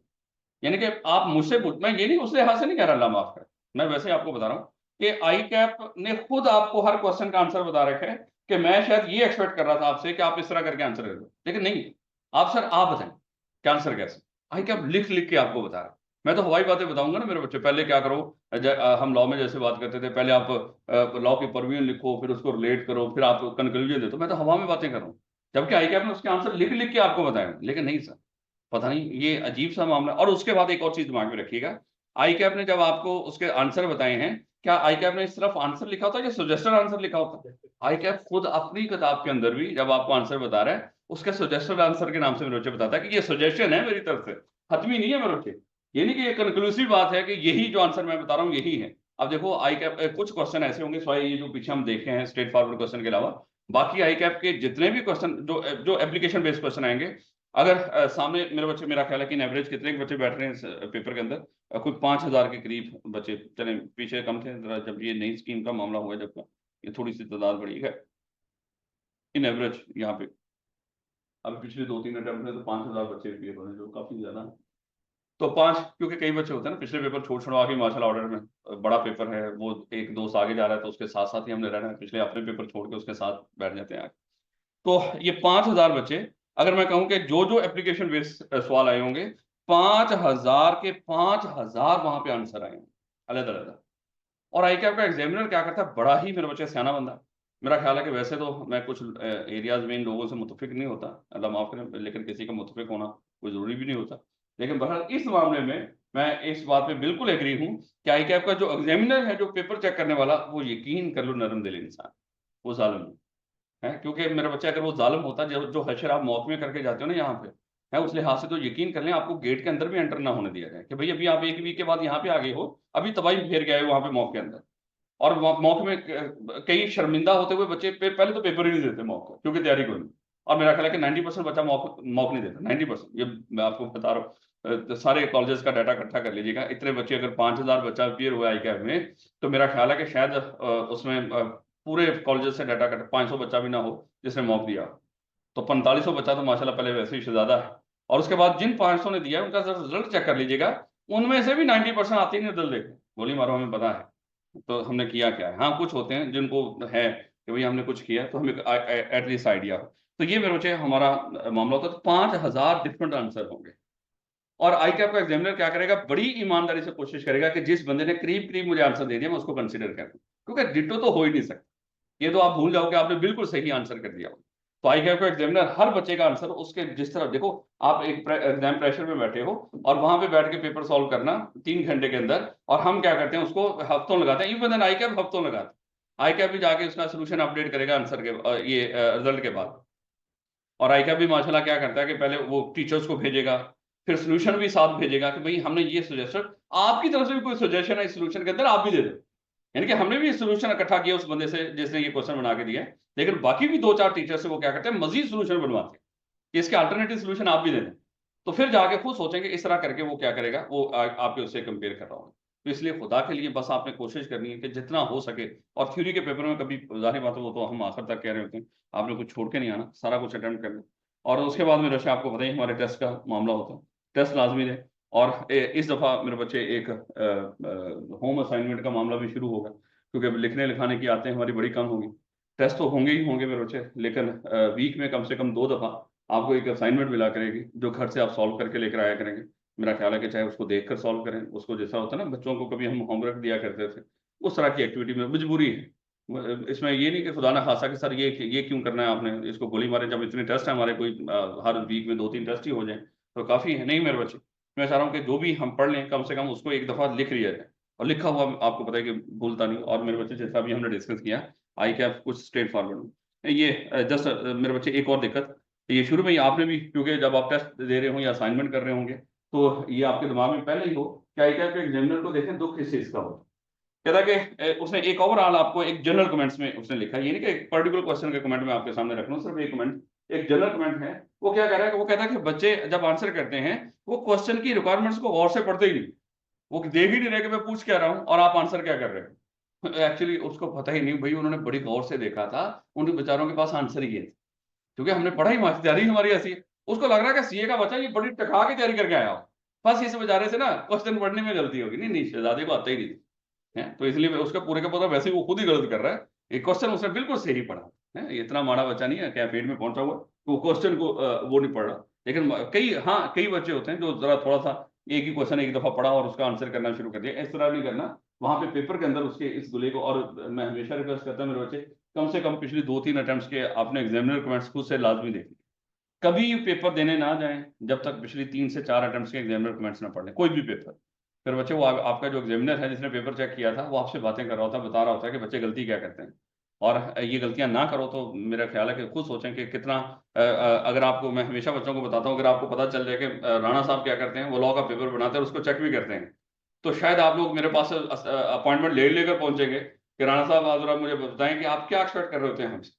यानी कि आप मुझसे पूछ, मैं ये नहीं उस लिहाज से नहीं कह रहा, अल्लाह माफ कर, मैं वैसे आपको बता रहा हूँ कि आई कैप ने खुद आपको हर क्वेश्चन का आंसर बता रखा है, कि मैं शायद ये एक्सपेक्ट कर रहा था आपसे कि आप इस तरह करके आंसर कर दो, लेकिन नहीं, आप सर आप बताएं क्या आंसर कैसे। आई कैप लिख लिख के आपको बता रहा है। मैं तो हवाई बातें बताऊंगा ना मेरे बच्चे, पहले क्या करो, हम लॉ में जैसे बात करते थे, पहले आप लॉ की परवीन लिखो, फिर उसको रिलेट करो, फिर आप कंक्लूजन दे, तो मैं तो हवा में बातें कर रहा हूँ, जबकि आई कैप ने उसके आंसर लिख लिख के आपको बताया, लेकिन नहीं सर, पता नहीं ये अजीब सा मामला। और उसके बाद एक और चीज दिमाग में रखिएगा, आई कैप ने जब आपको उसके आंसर बताए हैं, क्या आई कैप ने सिर्फ आंसर लिखा होता है या सजेस्टेड आंसर लिखा होता है? आई कैप खुद अपनी किताब के अंदर भी जब आपको आंसर बता रहा है, उसके सजेस्टेड आंसर के नाम से मेरे बच्चे बताता है कि ये सजेशन है मेरी तरफ से, हतमी नहीं है मेरे बच्चे, ये नहीं कि ये कंक्लूसिव बात है कि यही जो आंसर मैं बता रहा हूँ यही है। अब देखो आई कैप कुछ क्वेश्चन ऐसे होंगे, सॉरी ये जो पीछे हम देखे हैं स्ट्रेट फॉरवर्ड क्वेश्चन के अलावा, बाकी आई कैप के जितने भी क्वेश्चन जो जो एप्लीकेशन बेस्ड क्वेश्चन आएंगे, अगर सामने मेरे बच्चे, मेरा ख्याल है कि एवरेज कितने बच्चे बैठ रहे हैं पेपर के अंदर, कोई 5,000 के करीब बच्चे, चले पीछे कम थे जरा, जब ये नई स्कीम का मामला हुआ, जब ये थोड़ी सी तादाद बढ़ी है इन एवरेज यहाँ पे। अब पिछले 2-3 अटेम्प्ट में तो 5,000 बच्चे पेपर हुए, जो काफी ज्यादा है। तो 5, क्योंकि कई बच्चे होते हैं ना पिछले पेपर छोड़ छोड़वा के माशाल्लाह ऑर्डर में, बड़ा पेपर है वो, एक दोस्त आगे जा रहा है तो उसके साथ साथ ही हमने रहना है, पिछले अपने पेपर छोड़ के उसके साथ बैठ जाते हैं आगे। तो ये 5,000 बच्चे, अगर मैं कहूं कि जो जो एप्लीकेशन बेस्ड सवाल आए होंगे, 5,000 के 5,000 वहां पे आंसर आए हैं अलग अलग। और आई कैप का एग्जामिनर क्या करता है, बड़ा ही मेरे बच्चे सियाना बंदा, मेरा ख्याल है कि वैसे तो मैं कुछ एरियाज में इन लोगों से मुतफिक नहीं होता, अल्लाह माफ करें, लेकिन किसी का मुतफिक होना कोई जरूरी भी नहीं होता, लेकिन बहरहाल इस मामले में मैं इस बात पे बिल्कुल एग्री हूँ कि आई कैप का जो एग्जामिनर है, जो पेपर चेक करने वाला, वो यकीन कर लो नरम दिल इंसान, वो जालिम नहीं है। क्योंकि मेरा बच्चा अगर वो जालिम होता, जो जो हशर आप मौत में करके जाते हो ना यहाँ पे, है उस लिहाज से तो यकीन कर लें आपको गेट के अंदर भी एंटर ना होने दिया जाए, कि भाई अभी आप 1 वीक के बाद यहाँ पे आ गए हो, अभी तबाही फेर के आए हो वहाँ पे मौत के अंदर। और मौके में कई शर्मिंदा होते हुए बच्चे पहले तो पेपर ही नहीं देते मौके, क्योंकि तैयारी कोई नहीं। और मेरा ख्याल है कि 90% बच्चा मौक नहीं देता, 90%, ये मैं आपको बता रहा हूँ। तो सारे कॉलेजेस का डाटा इकट्ठा कर लीजिएगा, इतने बच्चे अगर 5,000 बच्चा अपियर हुआ आई कैप में, तो मेरा ख्याल है कि शायद उसमें पूरे कॉलेजेस से डाटा कट 500 बच्चा भी ना हो जिसने मौक दिया, तो 4500 बच्चा तो माशाल्लाह पहले वैसे ही शहजादा है। और उसके बाद जिन 500 ने दिया उनका रिजल्ट चेक कर लीजिएगा, उनमें से भी 90% आते ही नहीं रिजल्ट देखे, गोली मारो हमें पता है तो हमने किया क्या है। हाँ कुछ होते हैं जिनको है कि भाई हमने कुछ किया, तो हमें एटलीस्ट आइडिया हो। तो ये मेरे बच्चे हमारा मामला होता है, तो 5,000 डिफरेंट आंसर होंगे। और आई कैप का एग्जामिनर क्या करेगा, बड़ी ईमानदारी से कोशिश करेगा कि जिस बंदे ने करीब करीब मुझे आंसर दे दिया मैं उसको कंसिडर करूं, क्योंकि डिटो तो हो ही नहीं सकता, ये तो आप भूल जाओगे आपने बिल्कुल सही आंसर कर दिया। तो आई कैप का एग्जामिनर हर बच्चे का आंसर उसके जिस तरह, देखो आप एक एग्जाम प्रेशर में बैठे हो और वहां पे बैठ के पेपर सॉल्व करना 3 घंटे के अंदर, और हम क्या करते हैं उसको हफ्तों लगाते हैं, इवन आई कैप हफ्तों लगाते हैं। आई कैप भी जाके उसका सोल्यूशन अपडेट करेगा आंसर के ये रिजल्ट के बाद। और आई कैप भी माशाल्लाह क्या करता है कि पहले वो टीचर्स को भेजेगा, फिर सोल्यूशन भी साथ भेजेगा कि भाई हमने ये सजेशन, आपकी तरफ से भी कोई सजेशन है इस सोल्यूशन के अंदर आप भी दे दो, यानी कि हमने भी सोल्यूशन इकट्ठा किया उस बंदे से जिसने ये क्वेश्चन बना के दिया है, लेकिन बाकी भी 2-4 टीचर से वो क्या करते हैं, मजीद सोल्यूशन बनवाते हैं कि इसके अल्टरनेटिव सोल्यूशन आप भी दे दें। तो फिर जाके खुद सोचेंगे इस तरह करके वो क्या करेगा, वो आपके उससे कंपेयर कर रहा होगा। तो इसलिए खुदा के लिए बस आपने कोशिश करनी है कि जितना हो सके, और थ्योरी के पेपर में कभी जाहिर बात है वो तो हम आखिर तक कह रहे होते हैं, आपने कुछ छोड़ के नहीं आना, सारा कुछ अटेम्प्ट करना। और उसके बाद में रशा आपको पता ही हमारे टेस्ट का मामला होता है, टेस्ट लाजमी दें। और इस दफ़ा मेरे बच्चे एक होम असाइनमेंट का मामला भी शुरू होगा, क्योंकि अब लिखने लिखाने की आते हैं हमारी बड़ी कम होगी। टेस्ट तो होंगे ही होंगे मेरे बच्चे, लेकिन वीक में कम से कम 2 दफ़ा आपको एक असाइनमेंट मिला करेगी जो घर से आप सॉल्व करके लेकर आया करेंगे। मेरा ख्याल है कि चाहे उसको देखकर सॉल्व करें, उसको जैसा होता है ना बच्चों को कभी हम होमवर्क दिया करते थे, उस तरह की एक्टिविटी में मजबूरी है। इसमें ये नहीं कि खुदा ना खासा कि सर ये क्यों करना है आपने, इसको गोली मारे, जब इतने टेस्ट हैं हमारे, कोई हर वीक में 2-3 टेस्ट ही हो जाए तो काफ़ी है। नहीं मेरे बच्चे, मैं चाह रहा हूँ कि जो भी हम पढ़ लें कम से कम उसको एक दफ़ा लिख लिया जाए, और लिखा हुआ आपको पता है कि भूलता नहीं। और मेरे बच्चे जैसा भी हमने डिस्कस किया, आई कैप कुछ स्ट्रेट फॉरवर्ड ये जस्ट मेरे बच्चे एक और दिक्कत, ये शुरू में ही आपने भी, क्योंकि जब आप टेस्ट दे रहे हो या असाइनमेंट कर रहे होंगे तो ये आपके दिमाग में पहले ही हो कि आई कैप के एग्जामिनर को देखें दुख किस चीज का हो। कहता कि उसने एक ओवरऑल आपको एक जनरल कमेंट्स में उसने लिखा, ये नहीं कि एक पर्टिकुलर क्वेश्चन का कमेंट में आपके सामने रख लूं, सिर्फ एक कमेंट, एक जनरल कमेंट है। वो क्या कह रहा है कि वो कहता है कि बच्चे जब आंसर करते हैं वो क्वेश्चन की रिक्वायरमेंट्स को गौर से पढ़ते ही नहीं, वो देख ही नहीं रहे कि मैं पूछ क्या रहा हूँ और आप आंसर क्या कर रहे हो। एक्चुअली उसको पता ही नहीं भाई, उन्होंने बड़ी गौर से देखा था, उन बेचारों के पास आंसर ही है, क्योंकि हमने पढ़ा ही तैयारी हमारी ऐसी है। उसको लग रहा है कि सीए का बच्चा ये बड़ी टका के तैयारी करके आया हो, बस इस बेचारे से ना क्वेश्चन पढ़ने में गलती होगी। नहीं नहीं, शहजादे को आता ही नहीं है, तो इसलिए उसका पूरे का पूरा वैसे ही वो खुद ही गलत कर रहा है। एक क्वेश्चन उसने बिल्कुल सही पढ़ा है, ये इतना माड़ा बच्चा नहीं है क्या फेड में पहुंचा हुआ, तो क्वेश्चन को वो नहीं पढ़ रहा। लेकिन कई बच्चे होते हैं जो जरा थोड़ा सा एक ही क्वेश्चन एक दफा पढ़ा और उसका आंसर करना शुरू कर दिया, इस तरह नहीं करना। वहां पे पेपर के अंदर उसके इस गुले को, और मैं हमेशा रिक्वेस्ट करता हूं मेरे बच्चे, कम से कम पिछली 2-3 अटेम्प्ट्स के आपने एग्जामिनर कमेंट्स खुद से लाजमी देखें। कभी पेपर देने ना जाएं जब तक पिछली 3 से 4 अटेम्प्ट्स के एग्जामिनर कमेंट्स ना पढ़ लें, कोई भी पेपर। फिर बच्चे वो आपका जो एग्जामिनर है जिसने पेपर चेक किया था वो आपसे बातें कर रहा होता है, बता रहा होता है कि बच्चे गलती क्या करते हैं। और ये गलतियां ना करो तो मेरा ख्याल है कि खुद सोचें कि कितना अगर आपको, मैं हमेशा बच्चों को बताता हूँ, अगर आपको पता चल जाए कि राणा साहब क्या करते हैं, वो लॉ का पेपर बनाते हैं और उसको चेक भी करते हैं, तो शायद आप लोग मेरे पास अपॉइंटमेंट ले लेकर पहुंचेंगे कि राणा साहब आप जरा मुझे बताएं कि आप क्या एक्सपेक्ट कर रहे होते हैं हमसे,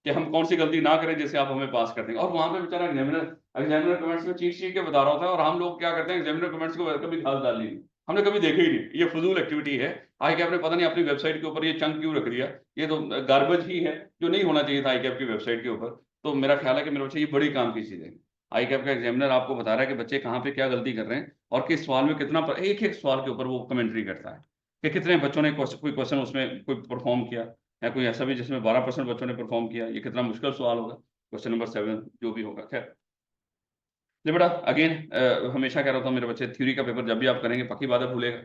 कि हम कौन सी गलती ना करें जिससे आप हमें पास कर देंगे। और वहां पे बेचारा एग्जामिनर कमेंट्स में चीट चीट के बता रहा होता है, और हम लोग क्या करते हैं, एग्जामिनर कमेंट्स को कभी घास डाल ली नहीं, हमने कभी देखे ही नहीं। ये फजूल एक्टिविटी है। आई कैप ने पता नहीं अपनी वेबसाइट के ऊपर ये चंक क्यों रख दिया, ये तो गार्बेज ही है जो नहीं होना चाहिए था आई कैप की वेबसाइट के ऊपर। तो मेरा ख्याल है कि मेरे बच्चे ये बड़ी काम की चीज है। आई कैप का एग्जामिनर आपको बता रहा है कि बच्चे कहाँ पे क्या गलती कर रहे हैं, और किस सवाल में कितना, एक एक सवाल के ऊपर वो कमेंट्री करता है कि कितने बच्चों ने कोई क्वेश्चन उसमें कोई परफॉर्म किया, या कोई ऐसा भी जिसमें 12% बच्चों ने परफॉर्म किया, ये कितना मुश्किल सवाल होगा, क्वेश्चन नंबर 7 जो भी होगा। खैर जी बेटा, अगेन हमेशा कह रहा था मेरे बच्चे, थ्योरी का पेपर जब भी आप करेंगे पक्की बात है भूलेगा,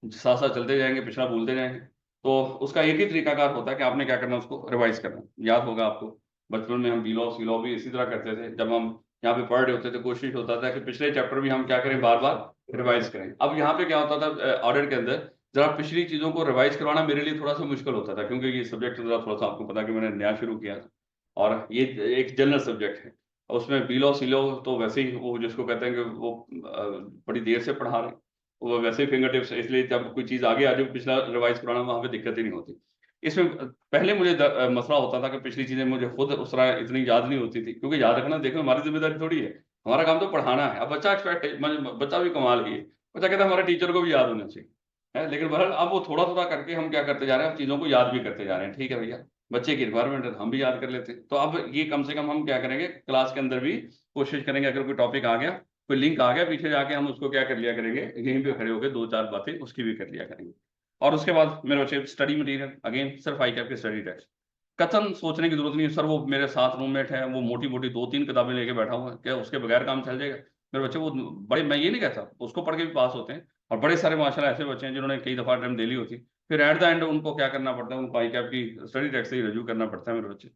साथ साथ चलते जाएंगे, पिछड़ा भूलते जाएंगे। तो उसका एक ही तरीकाकार होता है कि आपने क्या करना है, उसको रिवाइज करना। याद होगा आपको, बचपन में हम वीलॉग भी इसी तरह करते थे, जब हम यहाँ पे पढ़ रहे होते थे कोशिश होता था कि पिछले चैप्टर भी हम क्या करें, बार बार रिवाइज करें। अब यहाँ पे क्या होता था ऑडिट के अंदर, जरा पिछली चीजों को रिवाइज करवाना मेरे लिए थोड़ा सा मुश्किल होता था, क्योंकि ये सब्जेक्ट जरा थोड़ा सा आपको पता कि मैंने नया शुरू किया था, और ये एक जनरल सब्जेक्ट है। उसमें बीलो सीलो तो वैसे ही वो जिसको कहते हैं कि वो बड़ी देर से पढ़ा रहे, वो वैसे ही फिंगर टिप्स, इसलिए जब कोई चीज आगे आ जाए पिछला रिवाइज कराना वहां पे दिक्कत ही नहीं होती। इसमें पहले मुझे मसला होता था कि पिछली चीजें मुझे खुद उस तरह इतनी याद नहीं होती थी, क्योंकि याद रखना देखो हमारी जिम्मेदारी थोड़ी है, हमारा काम तो पढ़ाना है। अब बच्चा एक्सपेक्ट, बच्चा भी कमाल ही है, बच्चा कहता है हमारे टीचर को भी याद होना चाहिए है, लेकिन बहरहाल अब वो थोड़ा थोड़ा करके हम क्या करते जा रहे हैं, चीजों को याद भी करते जा रहे हैं। ठीक है भैया, बच्चे की रिक्वायरमेंट है तो हम भी याद कर लेते हैं। तो अब ये कम से कम हम क्या करेंगे, क्लास के अंदर भी कोशिश करेंगे, अगर कोई टॉपिक आ गया, कोई लिंक आ गया पीछे जाके, हम उसको क्या कर लिया करेंगे, यहीं पे खड़े होकर 2-4 बातें उसकी भी कर लिया करेंगे। और उसके बाद मेरे बच्चे स्टडी मटेरियल, अगेन सिर्फ आई कैप के स्टडी टेक्स्ट, कथन सोचने की जरूरत नहीं है सर वो मेरे साथ रूममेट है, वो मोटी मोटी 2-3 किताबें लेके बैठा हुआ है, क्या उसके बगैर काम चल जाएगा। मेरे बच्चे वो बड़े, मैं ये नहीं कहता, उसको पढ़ के भी पास होते हैं, और बड़े सारे माशाल्लाह ऐसे बच्चे हैं जिन्होंने कई दफा अटेम्प्ट दे ली होती, फिर एट द एंड उनको क्या करना पड़ता है, उनको आई कैप की स्टडी टेक्स्ट से ही रिव्यू करना पड़ता है। मेरे बच्चे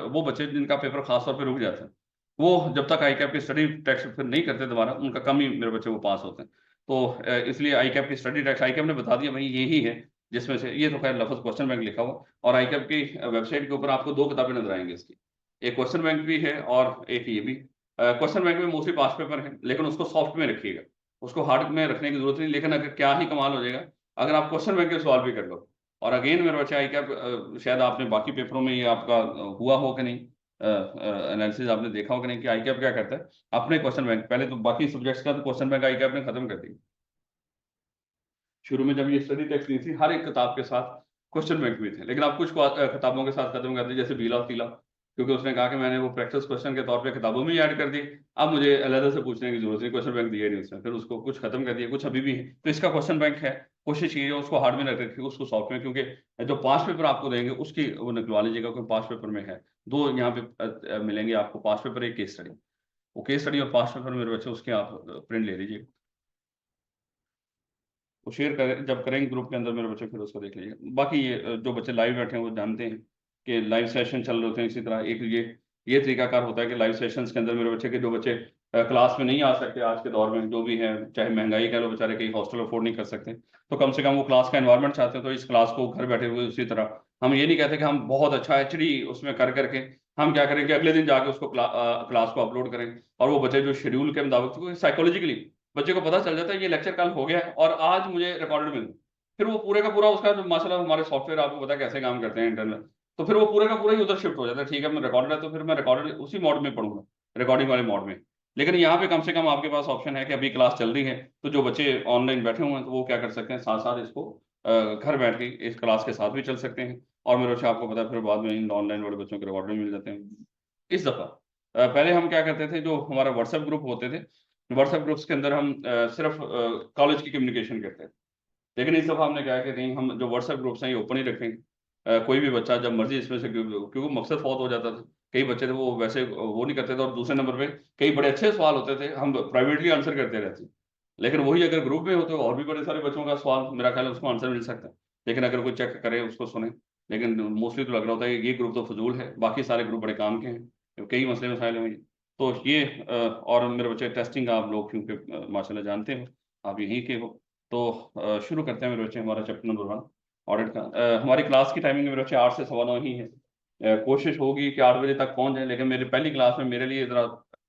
वो बच्चे जिनका पेपर खासतौर पर रुक जाता है, वो जब तक आई कैप की स्टडी टेक्स्ट फिर नहीं करते दोबारा, उनका कम ही मेरे बच्चे वो पास होते हैं। तो इसलिए आई कैप की स्टडी टेक्स्ट, आई कैप ने बता दिया भाई यही है, जिसमें से ये तो खैर लफ्ज क्वेश्चन बैंक लिखा हुआ, और आई कैप की वेबसाइट के ऊपर आपको 2 किताबें नजर आएंगी इसकी, एक क्वेश्चन बैंक भी है और एक ये भी। क्वेश्चन बैंक में मोस्टली पास पेपर है, लेकिन उसको सॉफ्ट में रखिएगा, उसको हार्ड में रखने की जरूरत नहीं। लेकिन अगर क्या ही कमाल हो जाएगा अगर आप क्वेश्चन बैंक के सवाल भी कर लो। और अगेन मेरे बच्चे आई कैप, शायद आपने बाकी पेपरों में ये आपका हुआ हो कि नहीं, एनालिसिस आपने देखा हो कि नहीं कि आई कैप क्या करता है, अपने क्वेश्चन बैंक पहले तो बाकी सब्जेक्ट्स का तो क्वेश्चन बैंक आई कैप ने खत्म कर दिया। शुरू में जब ये स्टडी टेक्स्ट नहीं थी, हर एक किताब के साथ क्वेश्चन बैंक भी थे, लेकिन अब कुछ किताबों के साथ खत्म कर दी, जैसे बीला तीला, क्योंकि उसने कहा कि मैंने वो प्रैक्टिस क्वेश्चन के तौर पे किताबों में ही ऐड कर दी, अब मुझे अलग से पूछने की जरूरत नहीं, क्वेश्चन बैंक दिया नहीं उसने, फिर उसको कुछ खत्म कर दिया, कुछ अभी भी है। तो इसका क्वेश्चन बैंक है, कोशिश कीजिए उसको हार्ड में रख रखिए, उसको सॉफ्ट में, क्योंकि जो 5 पेपर आपको देंगे उसकी वो निकलवा लीजिएगा, क्योंकि 5 पेपर में है, 2 यहाँ पे मिलेंगे आपको, 5 पेपर, एक केस स्टडी। वो केस स्टडी और 5 पेपर मेरे बच्चे उसके आप प्रिंट ले लीजिए, वो शेयर करें जब करेंगे ग्रुप के अंदर मेरे बच्चे, फिर उसको देख लीजिए। बाकी ये जो बच्चे लाइव बैठे हैं वो जानते हैं कि लाइव सेशन चल रहे होते हैं, इसी तरह एक ये तरीकाकार होता है कि लाइव सेशंस के अंदर मेरे बच्चे के जो बच्चे क्लास में नहीं आ सकते आज के दौर में, जो भी है, चाहे महंगाई कह लो, बेचारे कहीं हॉस्टल अफोर्ड नहीं कर सकते, तो कम से कम वो क्लास का एनवायरनमेंट चाहते हैं, तो इस क्लास को घर बैठे हुए उसी तरह, हम ये नहीं कहते कि हम बहुत अच्छा एचडी उसमें कर करके हम क्या करें कि अगले दिन जाके उसको क्लास को अपलोड करें, और वो बच्चे जो शेड्यूल के मुताबिक साइकोलॉजिकली बच्चे को पता चल जाता है ये लेक्चर कल हो गया है और आज मुझे रिकॉर्डेड मिल, फिर वो पूरे का पूरा उसका जो माशाल्लाह हमारे सॉफ्टवेयर आपको पता है कैसे काम करते हैं इंटरनल, तो फिर वो पूरे का पूरा ही उधर शिफ्ट हो जाता है। ठीक है, मैं रिकॉर्डेड है तो फिर मैं रिकॉर्डेड उसी मोड में पढ़ूंगा, रिकॉर्डिंग वाले मोड में। लेकिन यहाँ पे कम से कम आपके पास ऑप्शन है कि अभी क्लास चल रही है, तो जो बच्चे ऑनलाइन बैठे हुए हैं तो वो क्या कर सकते हैं, साथ साथ इसको घर बैठ के इस क्लास के साथ भी चल सकते हैं, और मेरे बच्चे आपको पता है फिर बाद में इन ऑनलाइन वाले बच्चों के रिकॉर्ड मिल जाते हैं। इस दफा पहले हम क्या करते थे, जो हमारा व्हाट्सएप ग्रुप होते थे, व्हाट्सएप ग्रुप्स के अंदर हम सिर्फ कॉलेज की कम्युनिकेशन करते हैं, लेकिन इस दफा हमने क्या कि नहीं, हम जो व्हाट्सएप ग्रुप्स हैं ये ओपन ही रखेंगे, कोई भी बच्चा जब मर्जी इसमें से, क्योंकि मकसद बहुत हो जाता था, कई बच्चे थे वो वैसे वो नहीं करते थे, और दूसरे नंबर पे कई बड़े अच्छे सवाल होते थे, हम प्राइवेटली आंसर करते रहते, लेकिन वही अगर ग्रुप में होते और भी बड़े सारे बच्चों का सवाल मेरा ख्याल है उसको आंसर मिल सकता है, लेकिन अगर कोई चेक करे उसको सुने, लेकिन मोस्टली तो लग रहा होता है ये ग्रुप तो फजूल है, बाकी सारे ग्रुप बड़े काम के हैं, कई मसले मसाइल हैं। तो ये और मेरे बच्चे टेस्टिंग आप लोग क्योंकि माशाल्लाह जानते हो, आप यहीं के हो, तो शुरू करते हैं मेरे बच्चे हमारा चैप्टर नंबर 1 ऑडिट का। हमारी क्लास की टाइमिंग मेरे बच्चे 8 से 9:15 ही है, कोशिश होगी कि 8 बजे तक पहुंच जाए, लेकिन मेरी पहली क्लास में मेरे लिए जरा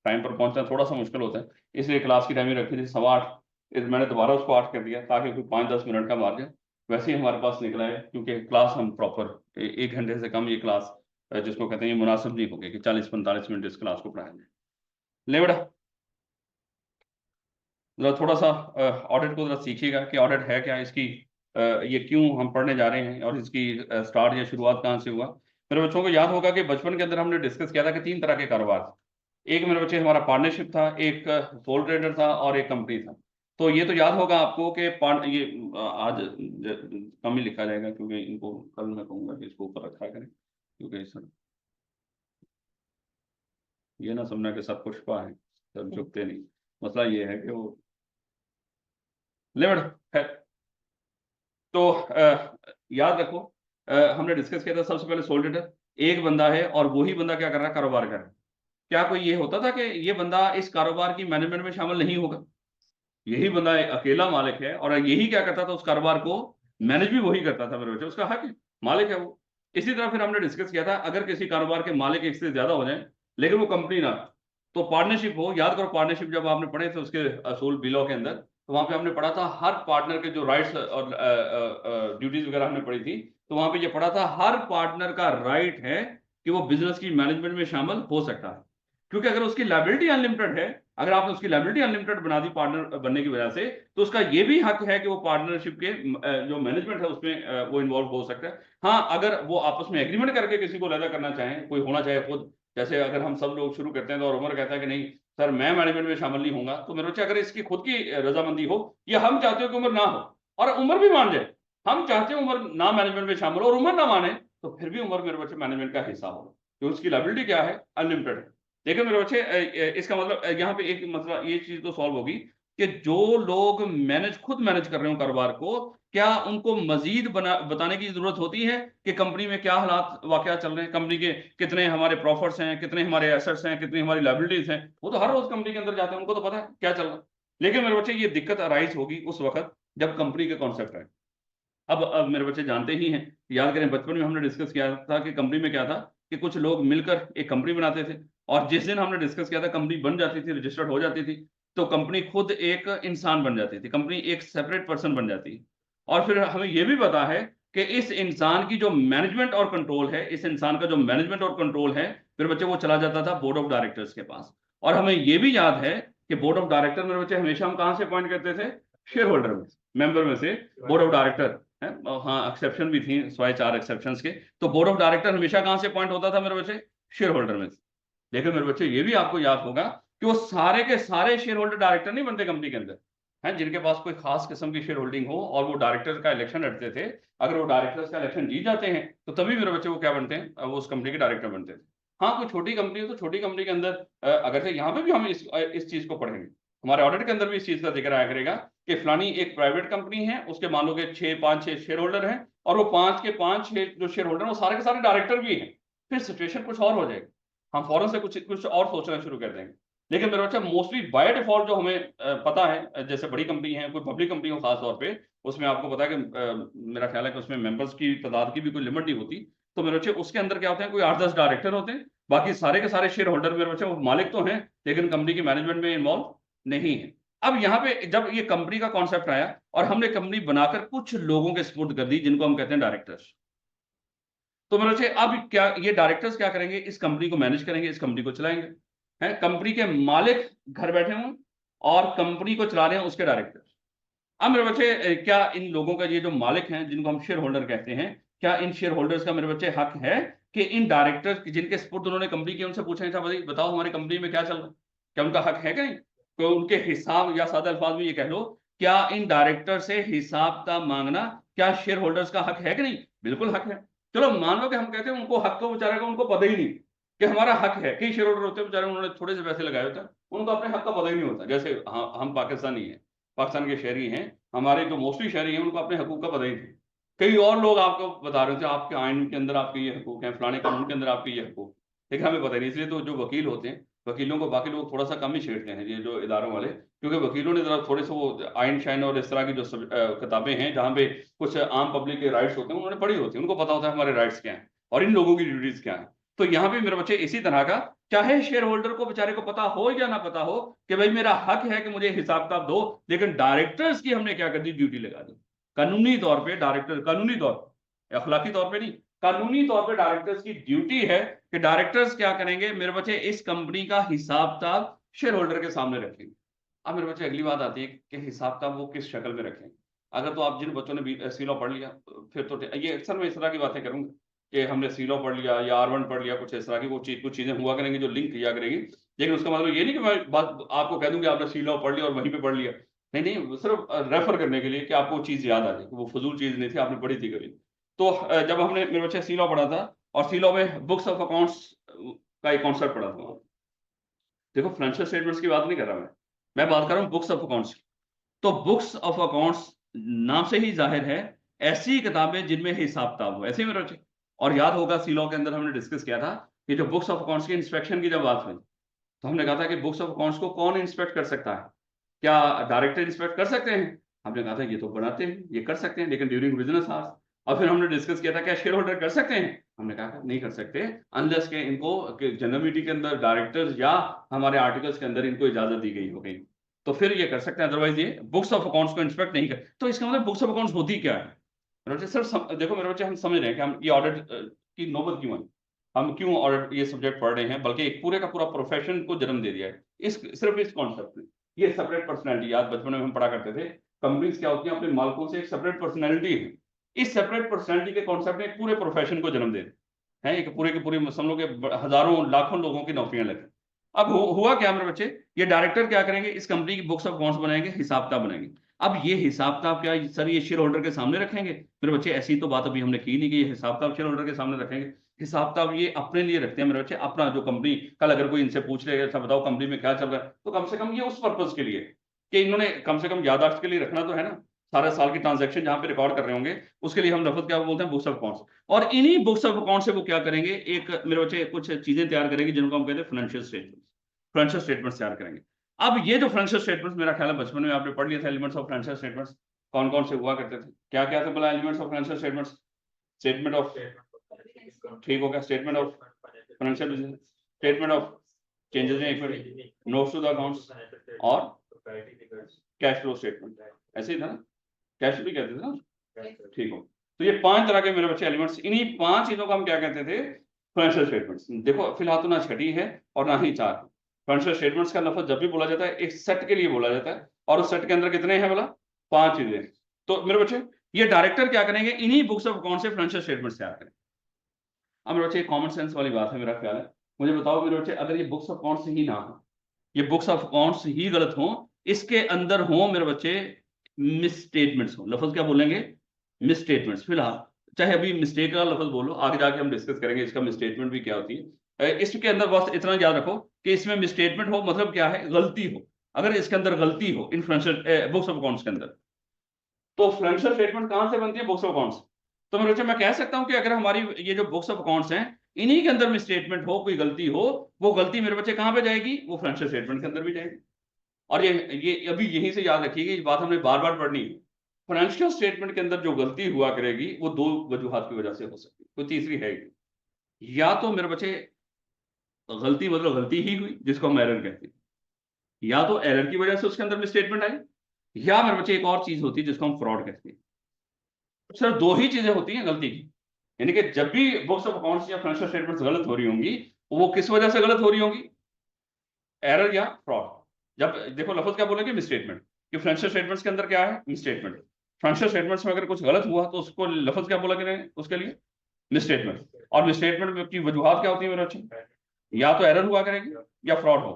टाइम पर पहुंचना थोड़ा सा मुश्किल होता है, इसलिए क्लास की टाइमिंग रखी थी 8:15, मैंने दोबारा उसको 8 कर दिया ताकि कोई 5-10 मिनट का मार्जिन वैसे ही हमारे पास निकला है, क्योंकि क्लास हम प्रॉपर 1 घंटे से कम ये क्लास जिसको कहते हैं ये मुनासिब नहीं होगी कि 40-45 मिनट इस क्लास को पढ़ाया जाए। ले बेटा जरा थोड़ा सा ऑडिट को जरा सीखिएगा कि ऑडिट है क्या, इसकी ये क्यों हम पढ़ने जा रहे हैं, और इसकी स्टार्ट या शुरुआत कहाँ से हुआ। मेरे बच्चों को याद होगा कि बचपन के अंदर हमने डिस्कस किया था कि 3 तरह के कारोबार थे, एक मेरे बच्चे हमारा पार्टनरशिप था, एक सोल ट्रेडर था, और एक कंपनी था। तो ये तो याद होगा आपको कि ये आज कम ही लिखा जाएगा, क्योंकि इनको कल मैं कहूँगा कि इसको ऊपर रखा करें, क्योंकि सर ये ना समझना कि सब पुष्पा है, सब झुकते नहीं, मसला ये है कि वो लिमिट है। तो याद रखो, हमने डिस्कस किया था सबसे पहले सोल ट्रेडर, एक बंदा है और वही बंदा क्या कर रहा है, कारोबार कर रहा है। क्या कोई ये होता था कि ये बंदा इस कारोबार की मैनेजमेंट में शामिल नहीं होगा, यही बंदा अकेला मालिक है और यही क्या करता था, उस कारोबार को मैनेज भी वही करता था मेरे बच्चे, उसका हक है, मालिक है वो। इसी तरह फिर हमने डिस्कस किया था अगर किसी कारोबार के मालिक एक से ज्यादा हो जाए लेकिन वो कंपनी ना, तो पार्टनरशिप हो, याद करो पार्टनरशिप जब आपने पढ़े थे उसके असूल बिलो के अंदर, तो वहां पे हमने पढ़ा था हर पार्टनर के जो राइट्स और ड्यूटीज वगैरह हमने पढ़ी थी, तो वहां पे ये पढ़ा था हर पार्टनर का राइट है कि वो बिजनेस की मैनेजमेंट में शामिल हो सकता है, क्योंकि अगर उसकी लायबिलिटी अनलिमिटेड है, अगर आपने उसकी लायबिलिटी अनलिमिटेड बना दी पार्टनर बनने की वजह से, तो उसका ये भी हक है कि वो पार्टनरशिप के जो मैनेजमेंट है उसमें वो इन्वॉल्व हो सकता है। हाँ, अगर वो आपस में एग्रीमेंट करके किसी को अलग करना चाहें, कोई होना चाहे खुद, जैसे अगर हम सब लोग शुरू करते हैं तो उमर कहता है कि नहीं सर मैं मैनेजमेंट में शामिल नहीं होऊंगा, तो मेरे बच्चे अगर इसकी खुद की रजामंदी हो, या हम चाहते हो कि उमर ना हो और उमर भी मान जाए, हम चाहते हैं उमर ना मैनेजमेंट में शामिल हो और उमर ना माने, तो फिर भी उमर मेरे बच्चे मैनेजमेंट का हिस्सा होगा, क्योंकि उसकी लायबिलिटी क्या है, अनलिमिटेड है। देखिए मेरे बच्चे, इसका मतलब यहाँ पे एक मतलब ये चीज तो सॉल्व होगी कि जो लोग खुद मैनेज कर रहे हो कारोबार को, क्या उनको मजीद बताने की जरूरत होती है कि कंपनी में क्या हालात वाकया चल रहे हैं, कंपनी के कितने हमारे प्रॉफिट्स हैं, कितने हमारे एसेट्स हैं, कितनी हमारी लायबिलिटीज हैं, वो तो हर रोज कंपनी के अंदर जाते हैं, उनको तो पता है क्या चल रहा है। लेकिन मेरे बच्चे ये दिक्कत अराइज होगी उस वक्त जब कंपनी के कॉन्सेप्ट है। अब मेरे बच्चे जानते ही हैं, याद करें बचपन में हमने डिस्कस किया था कि कंपनी में क्या था कि कुछ लोग मिलकर एक कंपनी बनाते थे, और जिस दिन हमने डिस्कस किया था कंपनी बन जाती थी, रजिस्टर्ड हो जाती थी, तो कंपनी खुद एक इंसान बन जाती थी, कंपनी एक सेपरेट पर्सन बन जाती है। और फिर हमें यह भी पता है कि इस इंसान की जो मैनेजमेंट और कंट्रोल है, इस इंसान का जो मैनेजमेंट और कंट्रोल है, फिर बच्चे वो चला जाता था बोर्ड ऑफ डायरेक्टर्स के पास। और हमें यह भी याद है कि बोर्ड ऑफ डायरेक्टर मेरे बच्चे हमेशा हम कहां से अपॉइंट करते थे? शेयर होल्डर में, मेंबर में से बोर्ड ऑफ डायरेक्टर है। हाँ, एक्सेप्शन भी थी, स्वाय 4 एक्सेप्शंस के। तो बोर्ड ऑफ डायरेक्टर हमेशा कहां से अपॉइंट होता था मेरे बच्चे? शेयर होल्डर में से। लेकिन मेरे बच्चे ये भी आपको याद होगा कि वो सारे के सारे शेयर होल्डर डायरेक्टर नहीं बनते कंपनी के अंदर हैं, जिनके पास कोई खास किस्म की शेयर होल्डिंग हो और वो डायरेक्टर का इलेक्शन लड़ते थे। अगर वो डायरेक्टर्स का इलेक्शन जीत जाते हैं तो तभी मेरे बच्चे वो क्या बनते हैं? वो उस कंपनी के डायरेक्टर बनते थे। हाँ, कोई छोटी कंपनी हो तो छोटी कंपनी के अंदर अगर से यहाँ पे भी हम इस चीज को पढ़ेंगे, हमारे ऑडिट के अंदर भी इस चीज का जिक्र आया करेगा कि फलानी एक प्राइवेट कंपनी है, उसके मान लो के 5-6 शेयर होल्डर हैं, और वो 5 के 5 जो शेयर होल्डर हैं वो सारे के सारे डायरेक्टर भी हैं। फिर सिचुएशन कुछ और हो जाएगी, हम फौरन से कुछ कुछ और सोचना शुरू कर देंगे। लेकिन मेरे बच्चा मोस्टली बाय डिफॉल्ट जो हमें पता है, जैसे बड़ी कंपनी है, कोई पब्लिक कंपनी हो खास तौर पे, उसमें आपको पता है कि मेरा ख्याल है कि उसमें मेंबर्स की तादाद की भी कोई लिमिट नहीं होती। तो मेरे बच्चे उसके अंदर क्या होते हैं, कोई 8-10 डायरेक्टर होते हैं, बाकी सारे के सारे शेयर होल्डर मेरे बच्चे वो मालिक तो हैं लेकिन कंपनी की मैनेजमेंट में इन्वॉल्व नहीं है। अब यहाँ पे जब ये कंपनी का कॉन्सेप्ट आया और हमने कंपनी बनाकर कुछ लोगों के स्पुर्द कर दी जिनको हम कहते हैं डायरेक्टर्स, तो मेरे बच्चे अब क्या ये डायरेक्टर्स क्या करेंगे? इस कंपनी को मैनेज करेंगे, इस कंपनी को चलाएंगे। हैं, कंपनी के मालिक घर बैठे हुए और कंपनी को चला रहे हैं उसके डायरेक्टर। अब मेरे बच्चे क्या इन लोगों का, ये जो मालिक हैं जिनको हम शेयर होल्डर कहते हैं, क्या इन शेयर होल्डर्स का मेरे बच्चे हक है कि इन डायरेक्टर्स जिनके सपुर्द उन्होंने कंपनी की, उनसे पूछें था भाई बताओ हमारी कंपनी में क्या चल रहा है? क्या उनका हक है कि नहीं? तो उनके हिसाब, या सादा अल्फाज में ये कह लो, क्या इन डायरेक्टर से हिसाब का मांगना क्या शेयर होल्डर्स का हक है कि नहीं? बिल्कुल हक है। चलो मान लो कि हम कहते हैं उनको हक को बेचारे का उनको पता ही नहीं कि हमारा हक है। कई शेयर होल्डर होते हैं बेचारे, उन्होंने थोड़े से पैसे लगाए होते हैं, उनको अपने हक का पता ही नहीं होता। जैसे हम पाकिस्तानी हैं, पाकिस्तान के शहरी हैं, हमारे जो मोस्टली शहरी हैं उनको अपने हकूक का पता ही नहीं। कई और लोग आपको बता रहे थे आपके आइन के अंदर आपके ये हकूक हैं, फलाने कानून के अंदर आपके ये हकूक, लेकिन हमें पता नहीं। इसलिए तो जो वकील होते हैं, वकीलों को बाकी लोग थोड़ा सा कम ही छेड़ते हैं, ये जो इदारों वाले, क्योंकि वकीलों ने जरा थोड़े से वो आइन शाइन और इस तरह की जो किताबें हैं जहाँ पे कुछ आम पब्लिक के राइट्स होते हैं उन्होंने पढ़ी होती है, उनको पता होता है हमारे राइट्स क्या हैं और इन लोगों की ड्यूटीज क्या है। तो यहाँ पे मेरे बच्चे इसी तरह का, चाहे शेयर होल्डर को बेचारे को पता हो या ना पता हो कि भाई मेरा हक है कि मुझे हिसाब किताब दो, लेकिन डायरेक्टर्स की हमने क्या कर दी? ड्यूटी लगा दी। कानूनी तौर पे डायरेक्टर, कानूनी तौर पे, अखलाकी तौर पे नहीं, कानूनी तौर पे डायरेक्टर्स की ड्यूटी है कि डायरेक्टर्स क्या करेंगे मेरे बच्चे? इस कंपनी का हिसाब किताब शेयर होल्डर के सामने रखेंगे। अब मेरे बच्चे अगली बात आती है कि हिसाब किताब वो किस शक्ल में रखेंगे। अगर तो आप जिन बच्चों ने सी लॉ पढ़ लिया, फिर तो ये अक्सर मैं इस तरह की बातें करूंगा कि हमने सी लॉ पढ़ लिया या R1 पढ़ लिया, कुछ इस तरह की वो चीज, कुछ चीजें हुआ करेंगी जो लिंक किया करेगी। लेकिन उसका मतलब ये नहीं कि मैं बात आपको कह दूं कि आपने सी लॉ पढ़ लिया और वहीं पे पढ़ लिया। नहीं नहीं, सिर्फ रेफर करने के लिए कि आपको चीज याद आ जाए, वो फजूल चीज नहीं थी, आपने पढ़ी थी कभी। तो जब हमने मेरे बच्चे सी लॉ पढ़ा था और सी लॉ में बुक्स ऑफ अकाउंट्स का एक कॉन्सेप्ट पढ़ा था। देखो, फाइनेंशियल स्टेटमेंट्स की बात नहीं कर रहा मैं बात कर रहा हूँ बुक्स ऑफ अकाउंट्स की। तो बुक्स ऑफ अकाउंट्स नाम से ही जाहिर है ऐसी किताबें जिनमें हिसाब किताब हो, ऐसे ही मेरे बच्चे। और याद होगा सी लॉ के अंदर हमने डिस्कस किया था कि जो बुक्स ऑफ अकाउंट्स की इंस्पेक्शन की जब बात हुई, तो हमने कहा था कि बुक्स ऑफ अकाउंट्स को कौन इंस्पेक्ट कर सकता है? क्या डायरेक्टर इंस्पेक्ट कर सकते हैं? हमने कहा था ये तो बनाते हैं, ये कर सकते हैं, लेकिन ड्यूरिंग बिजनेस आवर्स। और फिर हमने डिस्कस किया था क्या शेयर होल्डर कर सकते हैं? हमने कहा नहीं कर सकते, अनलेस के इनको जनरल मीटिंग के अंदर डायरेक्टर्स या हमारे आर्टिकल्स के अंदर इनको इजाजत दी गई हो गई, तो फिर ये कर सकते हैं, अदरवाइज ये बुक्स ऑफ अकाउंट्स को इंस्पेक्ट नहीं कर। तो इसका मतलब बुक्स ऑफ अकाउंट्स होती क्या है? मेरे बच्चे सर देखो मेरे बच्चे, हम समझ रहे हैं कि हम ये ऑडिट की नौबत क्यों है, हम क्यों ऑडिट ये सब्जेक्ट पढ़ रहे हैं, बल्कि एक पूरे का पूरा प्रोफेशन को जन्म दे दिया है इस सिर्फ इस कॉन्सेप्ट ने। ये सेपरेट पर्सनैलिटी, याद बचपन में हम पढ़ा करते थे, कंपनीज क्या होती हैं अपने मालिकों से एक सेपरेट पर्सनैलिटी है। इस सेपरेट पर्सनैलिटी के कॉन्सेप्ट ने एक पूरे प्रोफेशन को जन्म दे दिया है, एक पूरे के पूरे समझ लो कि हजारों लाखों लोगों की नौकरियां लगी। अब हुआ क्या मेरे बच्चे? ये डायरेक्टर क्या करेंगे? इस कंपनी की बुक्स ऑफ अकाउंट्स बनाएंगे, हिसाब किताब बनाएंगे। अब ये हिसाब किताब क्या सर ये शेयर होल्डर के सामने रखेंगे? मेरे बच्चे ऐसी तो बात अभी हमने की नहीं कि ये हिसाब किताब शेयर होल्डर के सामने रखेंगे। हिसाब किताब ये अपने लिए रखते हैं मेरे बच्चे, अपना जो कंपनी, कल अगर कोई इनसे पूछ ले अच्छा बताओ कंपनी में क्या चल रहा है, तो कम से कम ये उस पर्पज के लिए कि इन्होंने कम से कम याददाश्त के लिए रखना तो है ना, सारा साल की ट्रांजैक्शन जहां पे रिकॉर्ड कर रहे होंगे, उसके लिए हम लफ्ज क्या बोलते हैं? Books of accounts. और इन्हीं बुक्स ऑफ अकाउंट से वो क्या करेंगे? एक मेरे बच्चे कुछ चीजें तैयार करेंगे जिनको हम कहते हैं फाइनेंशियल स्टेटमेंट। फाइनेंशियल स्टेटमेंट्स तैयार करेंगे। अब ये जो फाइनेंशियल स्टेटमेंट्स, मेरा ख्याल है बचपन में आपने पढ़ लिया था एलिमेंट्स ऑफ फाइनेंशियल स्टेटमेंट्स, कौन कौन से हुआ करते थे, क्या क्या था बोला? Elements of financial statements, statement of, ठीक हो गया, statement of financial business, statement of changes in equity, notes to the accounts और कैश फ्लो स्टेटमेंट। ऐसे ही था ना, कैश भी कहते थे ना, ठीक हो। तो ये 5 तरह के मेरे बच्चे एलिमेंट्स, इन्हीं 5 चीजों को हम क्या कहते थे, फाइनेंशियल स्टेटमेंट्स। देखो फिलहाल तो ना छठी है और ना ही 4। फाइनेंशियल स्टेटमेंट्स का लफ्ज जब भी बोला जाता है एक सेट के लिए बोला जाता है, और उस सेट के अंदर कितने हैं बोला, 5 चीजें। तो मेरे बच्चे ये डायरेक्टर क्या करेंगे, इन्हीं बुक्स ऑफ अकाउंट से फाइनेंशियल स्टेटमेंट्स तैयार करें। अब मेरे बच्चे कॉमन सेंस वाली बात है, मेरा ख्याल है, मुझे बताओ मेरे बच्चे, अगर ये बुक्स ऑफ अकाउंट्स ही ना हो, ये बुक्स ऑफ अकाउंट्स ही गलत हो, इसके अंदर हो मेरे बच्चे मिस स्टेटमेंट्स हो, लफ्ज क्या बोलेंगे, मिस स्टेटमेंट्स। फिलहाल चाहे अभी मिस्टेक का लफ्ज बोलो, आगे जाके हम डिस्कस करेंगे इसका मिसस्टेटमेंट भी क्या होती है। इसके अंदर बस इतना याद रखो कि इसमें मिसस्टेटमेंट हो मतलब क्या है, गलती हो। अगर इसके अंदर गलती हो in financial books of accounts के अंदर, तो फाइनेंशियल स्टेटमेंट कहां से बनती है, बुक्स ऑफ अकाउंट्स। तो मेरे बच्चे मैं कह सकता हूं कि अगर हमारी ये जो बुक्स ऑफ अकाउंट्स हैं, इन्हीं के अंदर मिसस्टेटमेंट हो, कोई गलती हो, वो गलती मेरे बच्चे कहां पे जाएगी, वो फाइनेंशियल स्टेटमेंट के अंदर भी जाएगी। और ये अभी यहीं से याद रखिएगा, ये बात हमने बार बार पढ़नी है। फाइनेंशियल स्टेटमेंट के अंदर जो गलती हुआ करेगी वो 2 वजूहात की वजह से हो सकती है, कोई तीसरी है ही। या तो मेरे बच्चे गलती मतलब गलती ही हुई जिसको हम एरर कहते हैं, या तो एरर की वजह से उसके अंदर मिसस्टेटमेंट आई, या मेरे बच्चे एक और चीज होती है जिसको हम फ्रॉड कहते हैं। सिर्फ 2 ही चीजें होती हैं गलती की, यानी कि जब भी बुक्स ऑफ अकाउंट्स या फाइनेंशियल स्टेटमेंट्स गलत हो रही होंगी, वो किस वजह से गलत हो रही होंगी, एरर या फ्रॉड। जब देखो लफ्ज क्या बोलेंगे, मिसस्टेटमेंट, कि फाइनेंशियल स्टेटमेंट्स के अंदर क्या है, मिसस्टेटमेंट। फाइनेंशियल स्टेटमेंट्स में अगर कुछ गलत हुआ तो उसको लफ्ज क्या बोला करें उसके लिए, मिसस्टेटमेंट। और मिसस्टेटमेंट की वजूहात क्या होती है मेरे बच्चे, या तो एरर हुआ करेगी या फ्रॉड हो,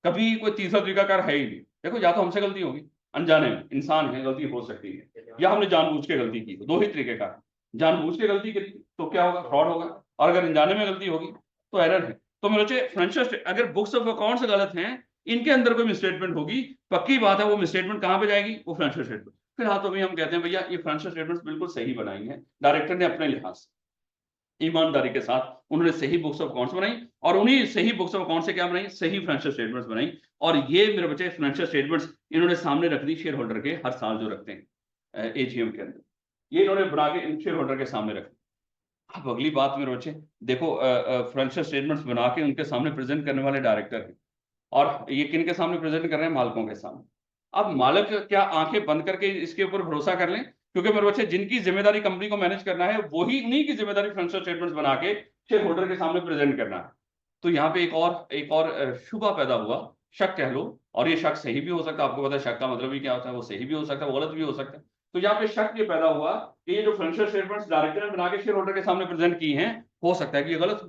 कभी कोई तीसरा तरीकाकार है ही नहीं। देखो या तो हमसे गलती होगी, अनजाने में, इंसान है, गलती हो सकती है, या हमने जानबूझ के गलती की, 2 ही तरीके का। जानबूझ के गलती की तो क्या होगा, फ्रॉड होगा, और अगर अनजाने में गलती होगी तो एरर है। तो मेरे बच्चे फाइनेंशियल अगर बुक्स ऑफ अकाउंट्स गलत हैं, इनके अंदर कोई मिसस्टेटमेंट होगी, पक्की बात है वो मिसस्टेटमेंट कहां पे जाएगी, वो फाइनेंशियल स्टेटमेंट। फिर हाँ तो भी हम कहते हैं भैया ये फाइनेंशियल स्टेटमेंट्स बिल्कुल सही बनाई है डायरेक्टर ने अपने लिहाज से, ईमानदारी के साथ उन्होंने सही बुक्स ऑफ अकाउंट्स बनाई, और उन्हीं सही बुक्स ऑफ अकाउंट से क्या बनाई, सही फाइनेंशियल स्टेटमेंट्स बनाई। और ये मेरे बच्चे फाइनेंशियल स्टेटमेंट्स इन्होंने सामने रख दी शेयर होल्डर के, हर साल जो रखते हैं एजीएम के अंदर, ये इन्होंने बना के इन शेयर होल्डर के सामने रख दी। अब अगली बात मेरे बच्चे देखो, फाइनेंशियल स्टेटमेंट्स बना के उनके सामने प्रेजेंट करने वाले डायरेक्टर हैं, और ये किन के सामने प्रेजेंट कर रहे हैं, मालिकों के सामने। अब मालिक क्या आंखें बंद करके इसके ऊपर भरोसा कर लें, क्योंकि मेरे बच्चे जिनकी जिम्मेदारी कंपनी को मैनेज करना है, वही उन्हीं की जिम्मेदारी फाइनेंशियल स्टेटमेंट्स बना के शेयर होल्डर के सामने प्रेजेंट करना है। तो यहाँ पे एक और शुबा पैदा हुआ, शक कह लो, और ये शक सही भी हो सकता है, आपको पता है शक का मतलब भी क्या होता है, वो सही भी हो सकता है, वो गलत भी हो सकता है। तो यहाँ पे शक ये पैदा हुआ कि ये जो फाइनेंशियल स्टेटमेंट्स डायरेक्टर ने बना के शेयर होल्डर के सामने प्रेजेंट की हैं, हो सकता है कि ये गलत हो,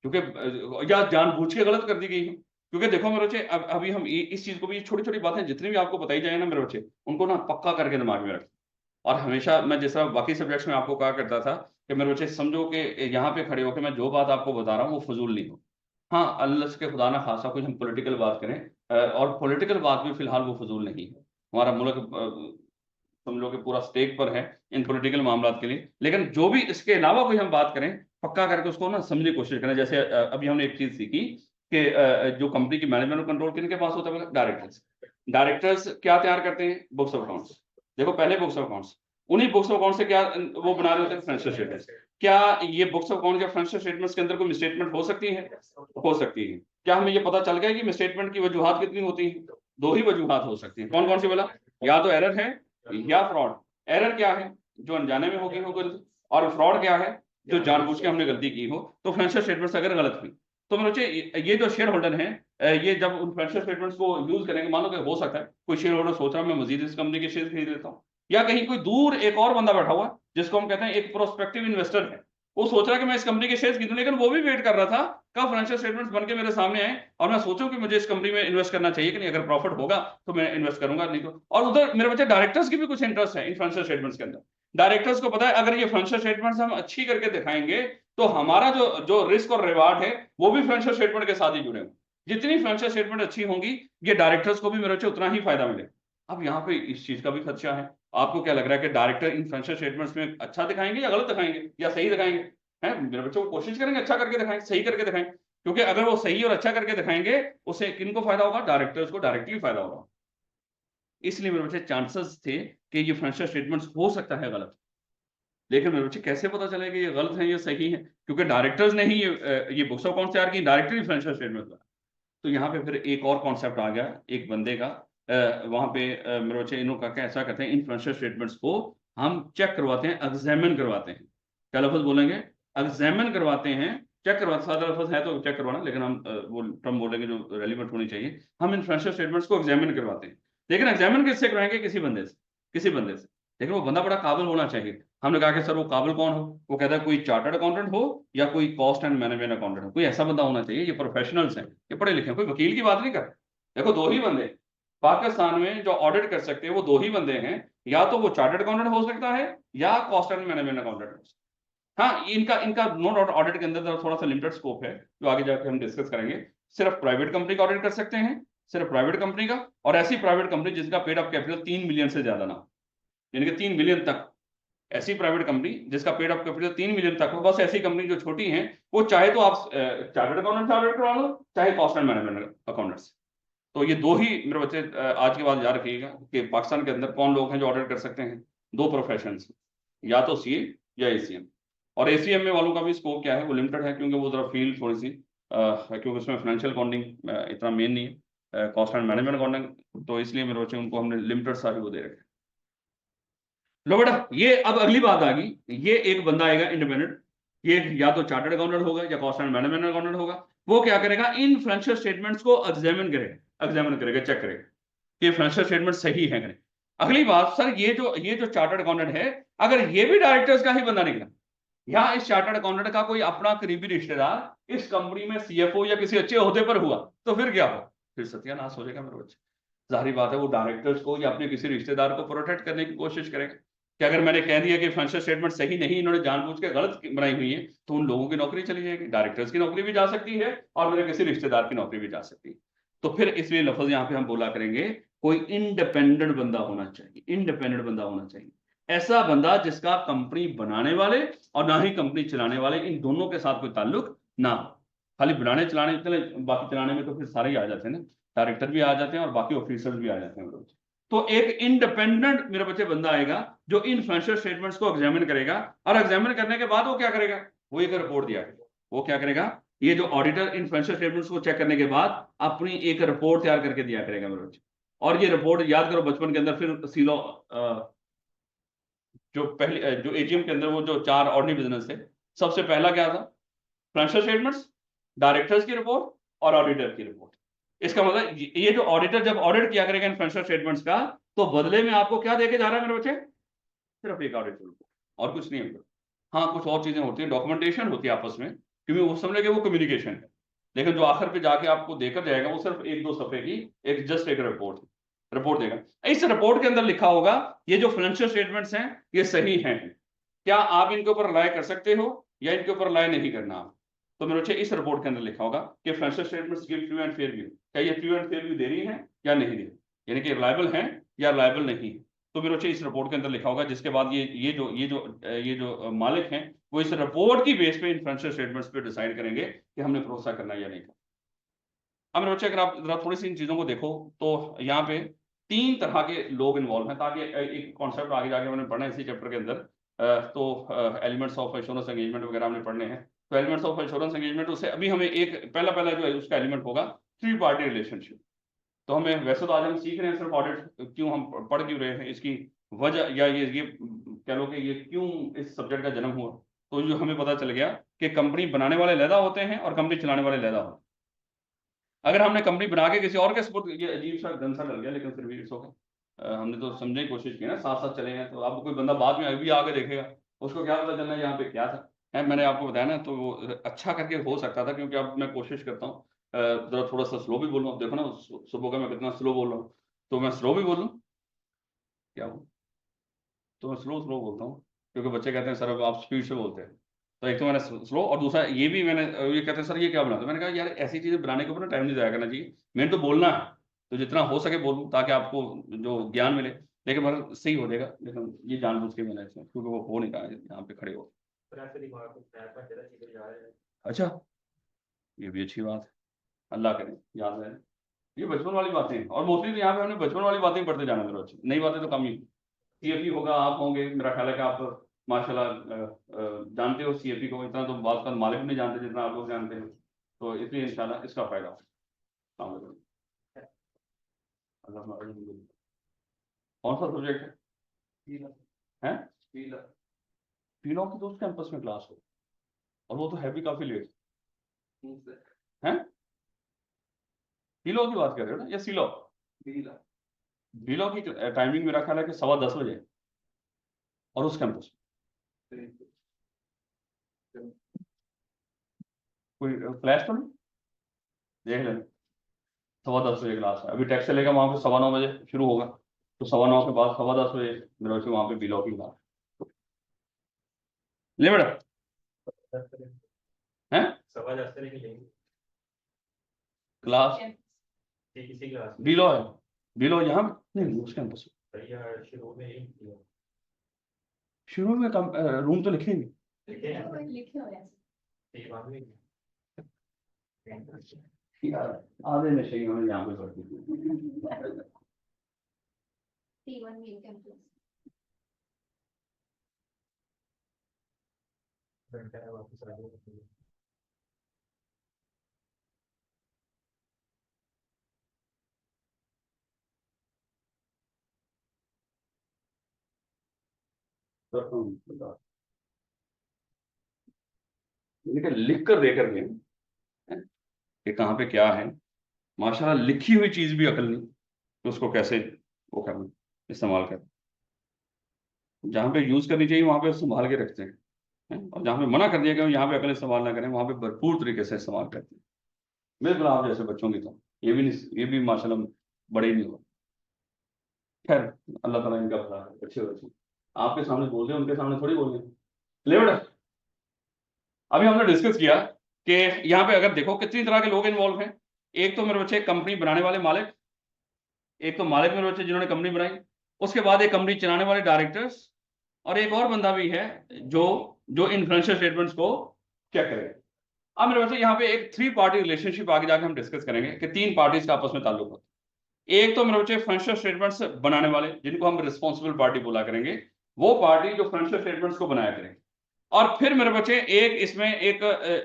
क्योंकि या जानबूझ के गलत कर दी गई है। क्योंकि देखो मेरे बच्चे, अब अभी हम इस चीज को भी, छोटी छोटी बातें जितनी भी आपको बताई जाए ना मेरे बच्चे, उनको ना पक्का करके दिमाग में रखें। और हमेशा मैं जिस तरह बाकी सब्जेक्ट्स में आपको कहा करता था कि मेरे बच्चे समझो कि यहाँ पे खड़े होकर मैं जो बात आपको बता रहा हूँ वो फजूल नहीं हो। हाँ अल्लाह के खुदा ना खासा कुछ हम पॉलिटिकल बात करें, और पॉलिटिकल बात भी फिलहाल वो फजूल नहीं है। हमारा मुल्क समझो कि पूरा स्टेक पर है इन पॉलिटिकल मामलों के लिए, लेकिन जो भी इसके अलावा कोई हम बात करें, पक्का करके उसको ना समझने की कोशिश करें। जैसे अभी हमने एक चीज सीखी कि जो कंपनी की मैनेजमेंट और कंट्रोल किनके पास होता है, डायरेक्टर्स। डायरेक्टर्स क्या तैयार करते हैं, बुक्स ऑफ अकाउंट्स। देखो पहले बुक्स ऑफ अकाउंट्स, उन्हीं बुक्स ऑफ अकाउंट से क्या वो बना रहे होते हैं, फाइनेंशियल स्टेटमेंट्स। क्या ये बुक्स ऑफ अकाउंट या फाइनेंशियल स्टेटमेंट्स के अंदर कोई मिसस्टेटमेंट हो सकती है, हो सकती है। क्या हमें ये पता चल गया कि मिसस्टेटमेंट की वजूहात कितनी होती है, 2 ही वजूहात हो सकती है, कौन कौन सी बोला, या तो एरर है या फ्रॉड। एरर क्या है, जो अनजाने में होगी हो गलती, और फ्रॉड क्या है, जो जानबूझ के हमने गलती की हो। तो फाइनेंशियल स्टेटमेंट्स अगर गलत हुई, तो मेरे बच्चे ये जो शेयर होल्डर हैं, ये जब उन फाइनेंशियल स्टेटमेंट्स को यूज करेंगे, मान लो कि हो सकता है कोई शेयर होल्डर सोच रहा है मैं मजीद इस कंपनी के शेयर खरीद लेता हूँ, या कहीं कोई दूर एक और बंदा बैठा हुआ जिसको हम कहते हैं एक प्रोस्पेक्टिव इन्वेस्टर है, वो सोच रहा है कि मैं इस कंपनी के शेयर खरीदूं, लेकिन वो भी वेट कर रहा था कब फाइनेंशियल स्टेटमेंट्स बन के मेरे सामने आए और मैं सोचूं कि मुझे इस कंपनी में इन्वेस्ट करना चाहिए कि नहीं, अगर प्रॉफिट होगा तो मैं इन्वेस्ट करूंगा, नहीं तो। और उधर मेरे बच्चे डायरेक्टर्स की भी कुछ इंटरेस्ट है इन फाइनेंशियल स्टेटमेंट्स के अंदर। डायरेक्टर्स को पता है अगर ये फाइनेंशियल स्टेटमेंट्स हम अच्छी करके दिखाएंगे तो हमारा जो जो रिस्क और रिवार्ड है वो भी फाइनेंशियल स्टेटमेंट के साथ ही जुड़े होंगे। जितनी फाइनेंशियल स्टेटमेंट अच्छी होंगी, ये डायरेक्टर्स को भी मेरे बच्चे उतना ही फायदा मिलेगा। अब यहाँ पे इस चीज का भी खदशा है। आपको क्या लग रहा है कि डायरेक्टर इन फाइनेंशियल स्टेटमेंट्स में अच्छा दिखाएंगे या गलत दिखाएंगे या सही दिखाएंगे? हैं, मेरे बच्चों को कोशिश करेंगे अच्छा करके दिखाएं, सही करके दिखाएं, क्योंकि अगर वो सही और अच्छा करके दिखाएंगे उससे किनको फायदा होगा, डायरेक्टर्स को डायरेक्टली फायदा होगा। इसलिए मेरे बच्चे चांसेस थे कि ये फाइनेंशियल स्टेटमेंट्स हो सकता है गलत, लेकिन मेरे बच्चे कैसे पता चलेगा ये गलत है या सही है, क्योंकि डायरेक्टर्स ने ही ये बुक्स ऑफ अकाउंट्स तैयार की, डायरेक्टली फाइनेंशियल स्टेटमेंट बना। तो यहाँ पे फिर एक और कॉन्सेप्ट आ गया एक बंदे का, वहां पे मेरे बच्चे इन्हों का क्या ऐसा कहते हैं, इन फाइनेंशियल स्टेटमेंट्स को हम चेक करवाते हैं, एग्जामिन करवाते हैं। क्या लफ्ज बोलेंगे? एग्जामिन करवाते हैं, चेक करवाते। सादा लफ्ज है तो चेक करवाना, लेकिन हम वो टर्म बोलेंगे जो रेलिवेंट होनी चाहिए। हम इन फाइनेंशियल स्टेटमेंट्स को एग्जामिन करवाते हैं। लेकिन एग्जामिन किससे करवाएंगे? किसी बंदे से, किसी बंदे से। लेकिन वो बंदा बड़ा काबिल होना चाहिए। हमने कहा कि सर वो काबिल कौन हो? वो कहता है कोई चार्टर्ड अकाउंटेंट हो या कोई कॉस्ट एंड मैनेजमेंट अकाउंटेंट हो, कोई ऐसा बंदा होना चाहिए। ये प्रोफेशनल्स हैं, ये पढ़े लिखे हैं, कोई वकील की बात नहीं कर। देखो दो ही बंदे पाकिस्तान में जो ऑडिट कर सकते हैं, वो दो ही बंदे हैं। या तो वो चार्टर्ड अकाउंटेंट हो सकता है या कॉस्ट एंड मैनेजमेंट अकाउंटेंट हो सकता है। हाँ, इनका इनका नो डाउट ऑडिट के अंदर थोड़ा सा लिमिटेड स्कोप है, जो आगे जाके हम डिस्कस करेंगे। सिर्फ प्राइवेट कंपनी का ऑडिट कर सकते हैं, सिर्फ प्राइवेट कंपनी का, और ऐसी प्राइवेट कंपनी जिसका पेड अप कैपिटल 3 मिलियन से ज्यादा ना हो, यानी कि 3 मिलियन तक। ऐसी प्राइवेट कंपनी जिसका पेड अप कैपिटल 3 मिलियन तक हो। बस ऐसी कंपनी जो छोटी है, वो चाहे तो आप चार्टर्ड अकाउंटेंट से ऑडिट करवा लो, चाहे कॉस्ट एंड मैनेजमेंट अकाउंटेंट से। तो ये दो ही मेरे बच्चे आज के बाद याद रखिएगा कि पाकिस्तान के अंदर कौन लोग हैं जो ऑडिट कर सकते हैं। दो प्रोफेशन, या तो सीए या एसीएम। और एसीएम में वालों का भी स्कोप क्या है, वो लिमिटेड है, क्योंकि वो जरा फील्ड थोड़ी सी क्योंकि उसमें फाइनेंशियल अकाउंटिंग इतना मेन नहीं है, कॉस्ट एंड मैनेजमेंट अकाउंटिंग, तो इसलिए मेरे बच्चे उनको हमने लिमिटेड सारी वो दे रखे। लो बेटा, ये अब अगली बात आ गई। ये एक बंदा आएगा इंडिपेंडेंट, ये या तो चार्टर्ड अकाउंटेंट होगा या कॉस्ट एंड मैनेजमेंट अकाउंटेंट होगा। वो क्या करेगा? इन फाइनेंशियल स्टेटमेंट्स को एग्जामिन करेगा, चेक करेगा कि फाइनेंशियल स्टेटमेंट सही है कि नहीं। अगली बात, सर ये जो चार्टर्ड अकाउंटेंट है, अगर ये भी डायरेक्टर्स का ही बंदा निकला, या इस चार्टर्ड अकाउंटेंट का कोई अपना करीबी रिश्तेदार इस कंपनी में सीएफओ या किसी अच्छे ओहदे पर हुआ, तो फिर क्या होगा? फिर सत्यानाश हो जाएगा मेरे बच्चे। जाहिर बात है वो डायरेक्टर्स को या अपने किसी रिश्तेदार को प्रोटेक्ट करने की कोशिश करेगा कि अगर मैंने कह दिया कि फाइनेंशियल स्टेटमेंट सही नहीं, इन्होंने जानबूझ के गलत बनाई हुई है, तो उन लोगों की नौकरी चली जाएगी, डायरेक्टर्स की नौकरी भी जा सकती है और मेरे किसी रिश्तेदार की नौकरी भी जा सकती है। तो फिर इसलिए लफ्ज यहाँ पे हम बोला करेंगे, कोई इंडिपेंडेंट बंदा होना चाहिए, इंडिपेंडेंट बंदा होना चाहिए। ऐसा बंदा जिसका कंपनी बनाने वाले और ना ही कंपनी चलाने वाले, इन दोनों के साथ कोई ताल्लुक ना हो। खाली बनाने चलाने चले, बाकी चलाने में तो फिर सारे ही आ जाते हैं ना, डायरेक्टर भी आ जाते हैं और बाकी ऑफिसर्स भी आ जाते हैं मेरे बच्चे। तो एक इंडिपेंडेंट मेरे बच्चे बंदा आएगा जो इन फाइनेंशियल स्टेटमेंट्स को एग्जामिन करेगा, और एग्जामिन करने के बाद वो क्या करेगा? वो एक रिपोर्ट दिया करेगा। वो क्या करेगा? ये जो ऑडिटर इन फाइनेंशियल स्टेटमेंट्स को चेक करने के बाद अपनी एक रिपोर्ट तैयार करके दिया करेगा मेरे बच्चे। और ये रिपोर्ट याद करो, बचपन के अंदर फिर सीलो जो पहले जो एजीएम के अंदर वो जो 4 ऑर्डिनरी बिजनेस थे, सबसे पहला क्या था? फाइनेंशियल स्टेटमेंट्स, डायरेक्टर्स की रिपोर्ट और ऑडिटर की रिपोर्ट। इसका मतलब ये जो ऑडिटर जब ऑडिट किया करेगा इन फाइनेंशियल स्टेटमेंट्स का, तो बदले में आपको क्या देके जा रहा है मेरे बच्चे? सिर्फ एक ऑडिट रिपोर्ट, और कुछ नहीं होता। हाँ, कुछ और चीजें होती है, डॉक्यूमेंटेशन होती है आपस में, क्योंकि वो समझ के वो कम्युनिकेशन है। लेकिन जो आखिर पे जाके आपको देकर जाएगा, वो सिर्फ 1-2 सफे की एक जस्ट एक रिपोर्ट देगा। इस रिपोर्ट के अंदर लिखा होगा ये जो फाइनेंशियल स्टेटमेंट्स हैं ये सही हैं, क्या आप इनके ऊपर रिलाय कर सकते हो या इनके ऊपर रिलाय नहीं करना आप। तो मेरे बच्चे इस रिपोर्ट के अंदर लिखा होगा कि financial statements give true and fair view, क्या ये ट्रू एंड फेयर व्यू दे रही है या नहीं दे रही, यानी कि रिलायबल है या रिलायबल नहीं है। तो मेरे बच्चे इस रिपोर्ट के अंदर लिखा होगा, जिसके बाद ये जो मालिक हैं, वो इस रिपोर्ट की बेस पे इन फाइनेंशियल स्टेटमेंट्स पे डिसाइड करेंगे कि हमने भरोसा करना है या नहीं करना। अब मेरे बच्चे अगर आप जरा थोड़ी सी इन चीजों को देखो, तो यहाँ पे 3 तरह के लोग इन्वॉल्व हैं, ताकि एक कॉन्सेप्ट आगे जाके हमने पढ़ना है इसी चैप्टर के अंदर। तो एलिमेंट्स ऑफ एश्योरेंस एंगेजमेंट वगैरह हमने पढ़ने हैं। तो एलिमेंट्स ऑफ एश्योरेंस एंगेजमेंट, उससे अभी हमें एक पहला पहला जो है उसका एलिमेंट होगा 3 पार्टी रिलेशनशिप। तो हमें वैसे तो आज हम सीख रहे हैं सिर्फ ऑडिट क्यों हम पढ़ क्यों रहे हैं, इसकी वजह या ये कह लो कि ये क्यों इस सब्जेक्ट का जन्म हुआ। तो जो हमें पता चल गया कि कंपनी बनाने वाले लैदा होते हैं और कंपनी चलाने वाले लैदा होते हैं। अगर हमने कंपनी बना के किसी और के सपोर्ट, ये अजीब सा गंद सा लग गया, लेकिन फिर भी इट्स ओके, हमने तो समझने की कोशिश की ना, साथ साथ चले हैं। तो अब कोई बंदा बाद में अभी आके देखेगा, उसको क्या पता चलना यहाँ पे क्या था है। मैंने आपको बताया ना, तो वो अच्छा करके हो सकता था, क्योंकि अब मैं कोशिश करता हूँ जरा थोड़ा सा स्लो भी बोलूँ। अब देखो ना सुबह का मैं कितना स्लो बोल रहा हूँ, तो मैं स्लो भी बोलूँ क्या हूँ, तो मैं स्लो स्लो बोलता हूँ, क्योंकि बच्चे कहते हैं सर अब आप स्पीड से बोलते हैं। तो एक तो मैंने स्लो, और दूसरा ये भी मैंने, ये कहते हैं सर ये क्या बना, तो मैंने कहा यार ऐसी चीजें बनाने के ऊपर ना टाइम नहीं जाया करना चाहिए, मैंने तो बोलना है, तो जितना हो सके बोलूँ ताकि आपको जो ज्ञान मिले। लेकिन मतलब सही हो जाएगा, लेकिन ये जानबूझ के मैंने इसमें, क्योंकि वो हो नहीं रहा है यहाँ पे खड़े हो। अच्छा, ये भी अच्छी बात है, अल्लाह करे याद रहे। ये बचपन वाली बातें हैं, और मोस्टली तो यहाँ पे हमने बचपन वाली बातें ही पढ़ते जाना मेरे बच्चे, नई बातें तो कम ही। सीएफई होगा, आप होंगे, मेरा ख्याल है कि आप माशाल्लाह जानते हो सीएफई को, इतना तो बात का मालिक नहीं जानते जितना आप लोग जानते हैं। तो इसलिए इंशाल्लाह इसका फायदा हो। अस्सलाम वालेकुम। कौन सा सब्जेक्ट है? है पीलो की तो उस कैंपस में क्लास हो, और वो तो है भी काफी लेट है। पीलो की बात कर रहे हो ना या सीलो? पीलो की टाइमिंग मेरा ख्याल है कि 10:15 बजे, और उस कैंपस कोई फ्लैश तो नहीं, देख लेना। 10:15 बजे क्लास है, अभी टैक्स चलेगा वहां पे 9:15 बजे शुरू होगा, तो 9:15 के बाद 10:15 बजे मेरे बच्चे वहां पे पीलो की क्लास ले बेटा है क्लास बिलो है, बिलो यहाँ पे नहीं उस कैंपस शुरू में रूम तो लिखेंगे यार, आधे नशे ही होने यहाँ पे पड़ती लेकिन लिख कर दे करके कि कहाँ पे क्या है, माशाल्लाह लिखी हुई चीज भी अकल नहीं, तो उसको कैसे वो करना, इस्तेमाल करना। जहाँ पे यूज करनी चाहिए वहां पे संभाल के रखते हैं, और जहाँ पे मना कर दिया गया यहाँ पे अकल इस्तेमाल ना करें, वहां पे भरपूर तरीके से इस्तेमाल करते हैं। बिल्कुल आप जैसे बच्चों की तो ये भी नहीं, ये भी माशाल्लाह बड़े ही नहीं हुआ। खैर अल्लाह ताला इनका भला है, अच्छे बच्चे आपके सामने बोल रहे हैं, उनके सामने थोड़ी बोल रहे हैं। ले बेटा, अभी हमने डिस्कस किया कि यहाँ पे अगर देखो कितनी तरह के लोग इन्वॉल्व हैं। एक तो मेरे बच्चे कंपनी बनाने वाले मालिक, एक तो मालिक मेरे बच्चे जिन्होंने कंपनी बनाई, उसके बाद एक कंपनी चलाने वाले डायरेक्टर्स, और एक और बंदा भी है जो जो इन्फ्लुएंशियल स्टेटमेंट्स को चेक करेगा। अब मेरे बच्चे यहाँ पे एक 3 पार्टी रिलेशनशिप आगे जाके हम डिस्कस करेंगे कि 3 पार्टीज का आपस में ताल्लुक होता है। एक तो मेरे बच्चे फाइनेंशियल स्टेटमेंट्स बनाने वाले जिनको हम रिस्पॉन्सिबल पार्टी बोला करेंगे, वो पार्टी जो फाइनेंशियल स्टेटमेंट्स को बनाया करेंगे। और फिर मेरे बच्चे एक इसमें एक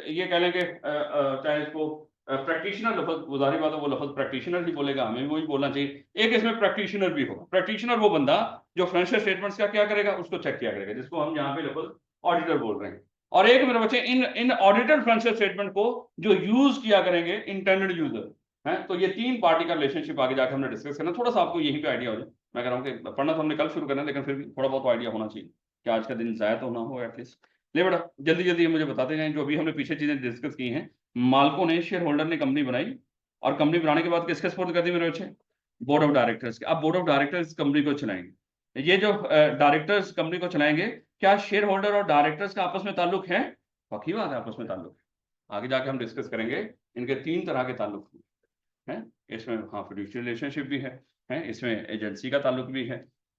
ये कह लेंगे चाहे इसको प्रैक्टिशनर लफ्ज, वो जाहिर बात है वो लफ्ज प्रैक्टिशनर ही बोलेगा, हमें भी वही बोलना चाहिए। एक इसमें प्रैक्टिशनर भी होगा। प्रैक्टिशनर वो बंदा जो फाइनेंशियल स्टेटमेंट्स का क्या करेगा, उसको चेक किया करेगा, जिसको हम यहाँ पे लफ्ज ऑडिटर बोल रहे हैं। और एक मेरे बच्चे इन इन ऑडिटेड फाइनेंशियल स्टेटमेंट को जो यूज किया करेंगे इंटरनेट यूजर है। तो ये 3 पार्टी का रिलेशनशिप आगे जाकर हमने डिस्कस करना, थोड़ा सा आपको यहीं पे आइडिया हो जाए। मैं कह रहा हूँ कि पढ़ना तो हमने कल शुरू करना है, लेकिन फिर भी थोड़ा बहुत आइडिया होना चाहिए कि आज का दिन जाया तो ना हो एटलीस्ट। ले बेटा जल्दी जल्दी मुझे बताते जाएं जो अभी हमने पीछे चीजें डिस्कस की हैं। मालकों ने, शेयर होल्डर ने कंपनी बनाई, और कंपनी बनाने के बाद किसके सपोर्ट कर दी मेरे बच्चे? बोर्ड ऑफ डायरेक्टर्स के। अब बोर्ड ऑफ डायरेक्टर्स कंपनी को चलाएंगे। ये जो डायरेक्टर्स कंपनी को चलाएंगे, क्या शेयर होल्डर और डायरेक्टर्स का आपस में ताल्लुक है? पक्की बात है आपस में ताल्लुक है। आगे जाके हम डिस्कस करेंगे इनके 3 तरह के ताल्लुक हैं। इसमें हाँ फिड्यूशियल रिलेशनशिप भी है, इसमें एजेंसी का ताल्लुक भी है।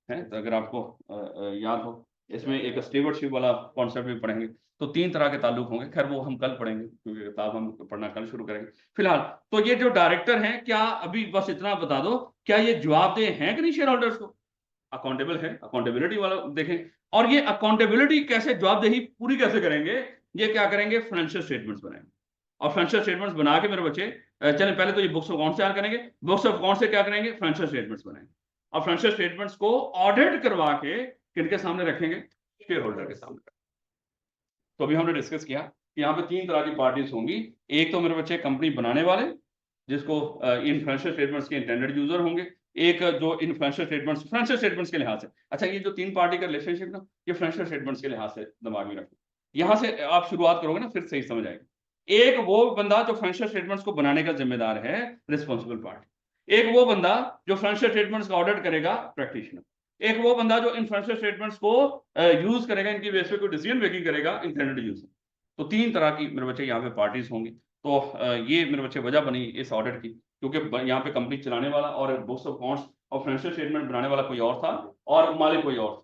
तो अगर आपको याद हो, इसमें एक स्टीवर्डशिप वाला कॉन्सेप्ट भी पढ़ेंगे। तो 3 तरह के ताल्लुक होंगे। खैर वो हम कल पढ़ेंगे क्योंकि किताब हम पढ़ना कल शुरू करेंगे। फिलहाल तो ये जो डायरेक्टर हैं, क्या अभी बस इतना बता दो, क्या ये जवाबदेह हैं कि नहीं शेयर होल्डर्स को? अकाउंटेबल है, अकाउंटेबिलिटी वाला देखें। और ये अकाउंटेबिलिटी कैसे, जवाबदेही पूरी कैसे करेंगे? ये क्या करेंगे, फाइनेंशियल स्टेटमेंट्स बनाएंगे। और फाइनेंशियल स्टेटमेंट्स बना के मेरे बच्चे चलें पहले तो ये बुक्स ऑफ अकाउंट तैयार करेंगे, बुक्स ऑफ अकाउंट से क्या करेंगे, फाइनेंशियल स्टेटमेंट्स बनाएंगे, और फाइनेंशियल स्टेटमेंट्स को ऑडिट करवा के किनके सामने रखेंगे, शेयर होल्डर के सामने। तो अभी हमने डिस्कस किया कि यहाँ पे 3 तरह की पार्टीज होंगी। एक तो मेरे बच्चे कंपनी बनाने वाले, जिसको इन फाइनेंशियल स्टेटमेंट्स के इंटेंडेड यूजर होंगे। एक जो इन फाइनेंशियल स्टेटमेंट्स के लिहाज से, अच्छा ये जो 3 पार्टी का रिलेशनशिप ना, ये फाइनेंशियल स्टेटमेंट्स के लिहाज से दिमाग में रखो। यहाँ से आप शुरुआत करोगे ना, फिर सही समझ आएगी। एक वो बंदा जो फाइनेंशियल स्टेटमेंट्स को बनाने का जिम्मेदार है, रिस्पॉन्सिबल पार्टी। एक वो बंदा जो फाइनेंशियल स्टेटमेंट्स का ऑडिट करेगा, प्रैक्टिशनर। एक वो बंदा जो इन फाइनेंशियल स्टेटमेंट्स को यूज करेगा, इनकी बेस पे कोई डिसीजन मेकिंग करेगा, इंटेंडेड यूजर। तो 3 तरह की मेरे बच्चे यहाँ पे पार्टीज होंगी। तो ये मेरे बच्चे वजह बनी इस ऑडिट की, क्योंकि यहाँ पे कंपनी चलाने वाला और बुक्स ऑफ अकाउंट्स और फाइनेंशियल स्टेटमेंट बनाने वाला कोई और था, और मालिक कोई और था।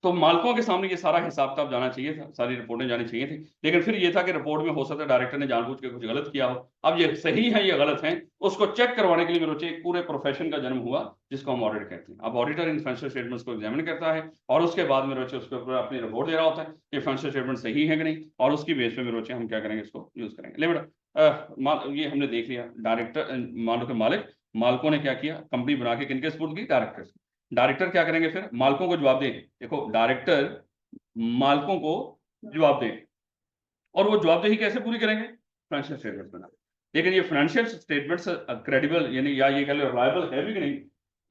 तो मालिकों के सामने ये सारा हिसाब किताब जाना चाहिए था, सारी रिपोर्टें जानी चाहिए थी। लेकिन फिर ये था कि रिपोर्ट में हो सकता है डायरेक्टर ने जानबूझ के कुछ गलत किया हो। अब ये सही है ये गलत है, उसको चेक करवाने के लिए मेरे बच्चे एक पूरे प्रोफेशन का जन्म हुआ, जिसको हम ऑडिट कहते हैं। अब ऑडिटर इन फाइनेंशियल स्टेटमेंट्स को एग्जामिन करता है, और उसके बाद मेरे बच्चे उसके ऊपर अपनी रिपोर्ट दे रहा होता है कि फाइनेंशियल स्टेटमेंट सही है कि नहीं, और उसकी बेस पे मेरे बच्चे हम क्या करेंगे, इसको यूज करेंगे। ले बेटा ये हमने देख लिया डायरेक्टर, मान लो कि मालिकों ने क्या किया, कंपनी बना के किनके सपुर्द की, डायरेक्टर्स। डायरेक्टर क्या करेंगे फिर, मालिकों को जवाब दें। देखो डायरेक्टर मालिकों को जवाब दें, और वो जवाबदेही कैसे पूरी करेंगे, फाइनेंशियल स्टेटमेंट्स बना। लेकिन ये फाइनेंशियल स्टेटमेंट्स क्रेडिबल यानी या ये कह लो रिलायबल है भी कि नहीं,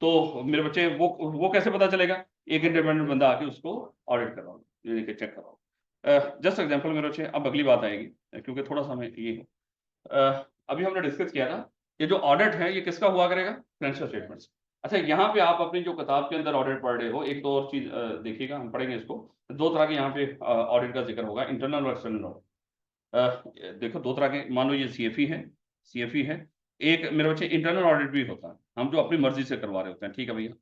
तो मेरे बच्चे वो कैसे पता चलेगा, एक इंडिपेंडेंट बंदा आके उसको ऑडिट कराओ, यानी कि चेक कराओ। जस्ट एग्जांपल मेरे बच्चे, अब अगली बात आएगी क्योंकि थोड़ा सा हमें ये अभी हमने डिस्कस किया था, ये जो ऑडिट है ये किसका हुआ करेगा, फाइनेंशियल स्टेटमेंट्स। अच्छा, यहाँ पे आप अपनी जो किताब के अंदर ऑडिट पढ़ रहे हो, एक तो और चीज देखिएगा, हम पढ़ेंगे इसको, दो तरह के यहाँ पे ऑडिट का जिक्र होगा, इंटरनल और एक्सटर्नल ऑडिट। देखो दो तरह के, मान लो ये सीएफई है, एक मेरे बच्चे इंटरनल ऑडिट भी होता है, हम जो अपनी मर्जी से करवा रहे होते हैं, ठीक है भैया,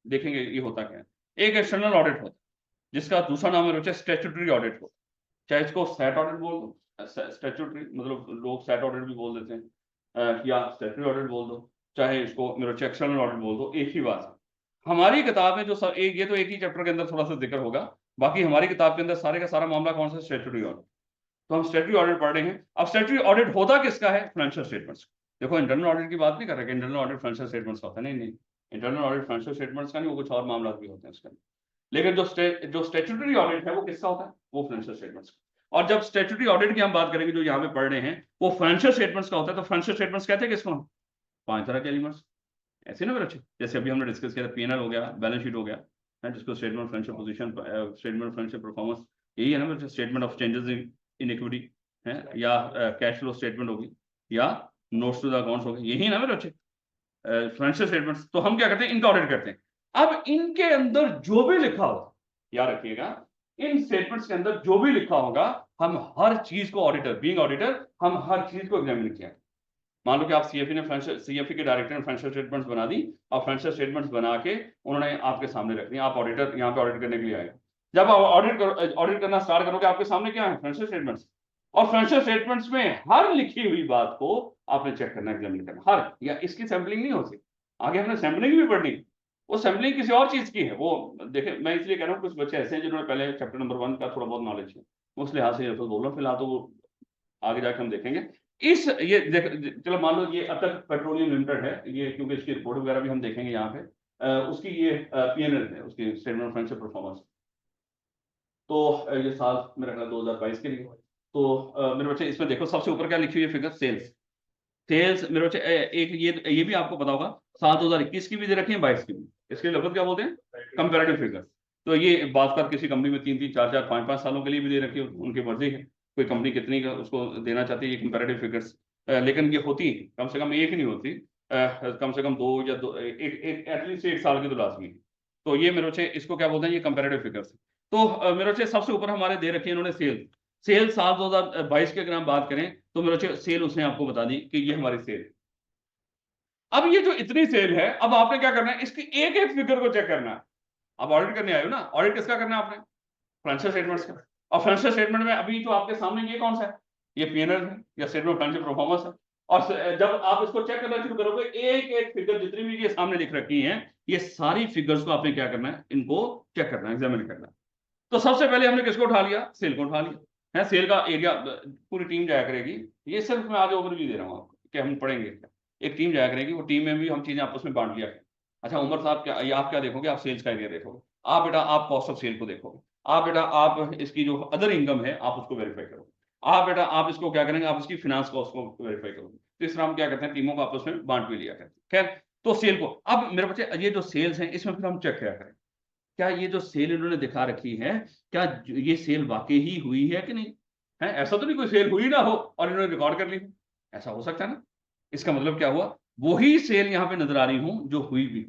देखेंगे ये होता क्या है। एक एक्सटर्नल ऑडिट होता है जिसका दूसरा नाम मेरे बच्चे स्टैट्यूटरी ऑडिट होता है, चाहे इसको स्टैट ऑडिट बोल दो, स्टैट्यूटरी मतलब लोग स्टैट ऑडिट भी बोल देते हैं, या स्टैट्यूटरी ऑडिट बोल दो, चाहे इसको मेरे बच्चे एक्सटर्नल ऑडिट बोल दो, एक ही बात है। हमारी किताब में जो सब एक, ये तो एक ही चैप्टर के अंदर थोड़ा सा जिक्र होगा, बाकी हमारी किताब के अंदर सारे का सारा मामला कौन सा, स्टैट्यूटरी ऑडिट। तो हम स्टैट्यूटरी ऑडिट पढ़ रहे हैं। अब स्टैट्यूटरी ऑडिट होता किसका है, फाइनेंशियल स्टेटमेंट्स। देखो इंटरनल ऑडिट की बात नहीं कर रहे कि इंटरनल ऑडिट फाइनेंशियल स्टेटमेंट्स का होता है, नहीं, इंटरनल ऑडिट फाइनेंशियल स्टेटमेंट्स का नहीं, वो कुछ और मामला भी होते हैं उसके अंदर। लेकिन जो स्टैट्यूटरी ऑडिट है वो किसका होता है, वो फाइनेंशियल स्टेटमेंट्स का। और जब स्टैट्यूटरी ऑडिट की हम बात करेंगे जो यहाँ पे पढ़ रहे हैं, वो फाइनेंशियल स्टेटमेंट्स का होता है। तो फाइनेंशियल स्टेटमेंट्स कहते हैं किसको हम, 5 तरह के एलिमेंट्स, ऐसे ना मेरे अच्छे, जैसे अभी हमने डिस्कस किया, पीएनएल हो गया, बैलेंस शीट हो गया है, जिसको statement financial position, statement financial performance, यही है ना मेरे, statement of changes in equity है, या कैश फ्लो स्टेटमेंट होगी, या नोट्स टू द अकाउंट्स होगी, यही ना मेरे अच्छे फाइनेंशियल स्टेटमेंट्स। तो हम क्या करते हैं, इनका ऑडिट करते हैं। अब इनके अंदर जो भी लिखा होगा, याद रखिएगा, इन स्टेटमेंट्स के अंदर जो भी लिखा होगा, हम हर चीज को ऑडिटर, बीइंग ऑडिटर, हम हर चीज को एग्जामिन किया। मान लो कि आप सीएफई के डायरेक्टर ने फाइनेंशियल स्टेटमेंट्स बना दी, और फाइनेंशियल स्टेटमेंट्स बना के उन्होंने आपके सामने रख दी, आप ऑडिटर यहाँ पे ऑडिट करने के लिए आए। जब आप ऑडिट करना स्टार्ट करोगे, आपके सामने क्या है, फाइनेंशियल स्टेटमेंट्स, और फाइनेंशियल स्टेटमेंट्स में हर लिखी हुई बात को आपने चेक करना, एग्जामिन करना, हर, या इसकी सैंपलिंग नहीं होती, आगे हमने सैंपलिंग भी पढ़नी, वो सैंपलिंग किसी और चीज की है। वो देखे, मैं इसलिए कह रहा हूँ कुछ बच्चे ऐसे हैं जिन्होंने पहले चैप्टर नंबर 1 का थोड़ा बहुत नॉलेज है, उस लिहाज से बोल रहा हूँ, फिलहाल तो वो आगे जाकर हम देखेंगे। इस ये चलो मान लो ये अतक पेट्रोलियम लिमिटेड है, ये क्योंकि इसकी रिपोर्ट वगैरह भी हम देखेंगे यहाँ पे, उसकी ये पीएनएल है, उसकी स्टेटमेंट ऑफ फाइनेंशियल परफॉर्मेंस। तो ये साल मेरा ख्याल 2022 के लिए। तो मेरे बच्चे इसमें देखो सबसे ऊपर क्या लिखी हुई है फिगर, सेल्स मेरे बच्चे एक ये भी आपको पता होगा, साल 2021 की भी दे रखी है, 22 की भी। इसके लिए लगभग क्या बोलते हैं, कंपेरेटिव फिगर। तो ये बात कर किसी कंपनी में 3-3, 4-4, 5-5 सालों के लिए भी दे रखी है, उनकी मर्जी है, कोई कंपनी कितनी का उसको देना चाहती है ये कंपेरेटिव फिगर्स। लेकिन ये होती कम से कम एक नहीं होती, कम से कम 2 या 2, एक एटलीस्ट 1 साल की तो लाजमी है। तो ये मेरे बच्चे इसको क्या बोलते हैं, ये कंपेरेटिव फिगर्स। तो मेरे बच्चे सबसे ऊपर हमारे दे रखी है इन्होंने सेल साल 2022 की अगर हम बात करें, तो मेरे बच्चे सेल उसने आपको बता दी कि ये हमारी सेल। अब ये जो इतनी सेल है, अब आपने क्या करना है, इसकी एक एक फिगर को चेक करना है। आप ऑडिट करने आए हो ना, ऑडिट किसका करना है आपने, फाइनेंशियल स्टेटमेंट्स का। और फाइनेंशियल स्टेटमेंट में अभी तो आपके सामने ये कौन सा है, ये पीएनएल है या स्टेटमेंट ऑफ फाइनेंशियल परफॉर्मेंस है। और जब आप इसको चेक करना शुरू करोगे, एक एक फिगर जितनी भी ये सामने लिख रखी है, ये सारी फिगर्स को आपने क्या करना है, इनको चेक करना है, एग्जामिन करना है। तो सबसे पहले हमने किसको उठा लिया, सेल को उठा लिया है, सेल का एरिया पूरी टीम जाया करेगी। ये सिर्फ मैं आज ओवरव्यू दे रहा हूँ आपको कि हम पढ़ेंगे, एक टीम जाया करेगी, वो टीम में भी हम चीजें आपस में बांट लिया। अच्छा उमर साहब, क्या आप क्या देखोगे, आप सेल्स का एरिया देखोगे, आप बेटा आप कॉस्ट ऑफ सेल को देखोगे, आप बेटा आप इसकी जो अदर इनकम है आप उसको वेरीफाई करोगे, आप बेटा आप इसको क्या करेंगे, आप इसकी फिनांस कॉस्ट को वेरीफाई करोगे। तो इस तरह हम क्या करते हैं, टीमों को आपस में बांट भी लिया करते हैं। खैर, तो सेल को, अब मेरे बच्चे ये जो सेल्स हैं इसमें फिर हम चेक क्या करें, क्या ये जो सेल इन्होंने दिखा रखी है, क्या ये सेल वाकई ही हुई है कि नहीं है। ऐसा तो नहीं कोई सेल हुई ना हो और इन्होंने रिकॉर्ड कर ली, ऐसा हो सकता है ना। इसका मतलब क्या हुआ, वही सेल यहाँ पे नजर आ रही हूं जो हुई भी।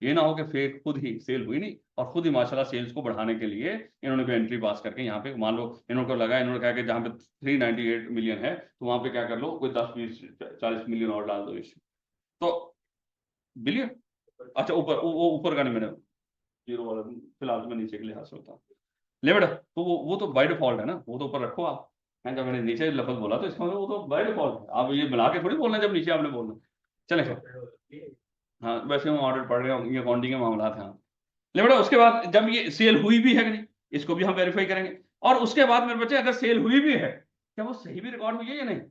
ये ना हो कि फेक खुद ही सेल हुई नहीं, और खुद ही माशाल्लाह सेल्स को बढ़ाने के लिए इन्होंने कोई एंट्री पास करके यहाँ पे, मान लो इन्होंने लगा, इन्होंने कहा कि जहाँ पे 398 मिलियन है, तो वहां पे क्या कर लो, कोई 10-20-40 मिलियन और डाल दो इसमें, तो बिलियन। अच्छा ऊपर वो ऊपर का नहीं, मैंने जीरो वाला फिलहाल तो मैं नीचे के लिहाज से होता ले बेटा। तो वो तो बाय डिफॉल्ट है ना, वो तो ऊपर रखो आप है। जब मैंने नीचे लफ्ज बोला तो इसका मतलब वो तो बाय डिफॉल्ट है, आप ये मिला के थोड़ी बोलना जब नीचे आपने बोलना। चले हाँ, वैसे हम ऑर्डर पढ़ रहे हैं, ये अकाउंटिंग के मामला था। ले बेटा उसके बाद जब ये सेल हुई भी है कि नहीं, इसको भी हम वेरीफाई करेंगे। और उसके बाद मेरे बच्चे अगर सेल हुई भी है, क्या वो सही भी रिकॉर्ड हुई है या नहीं।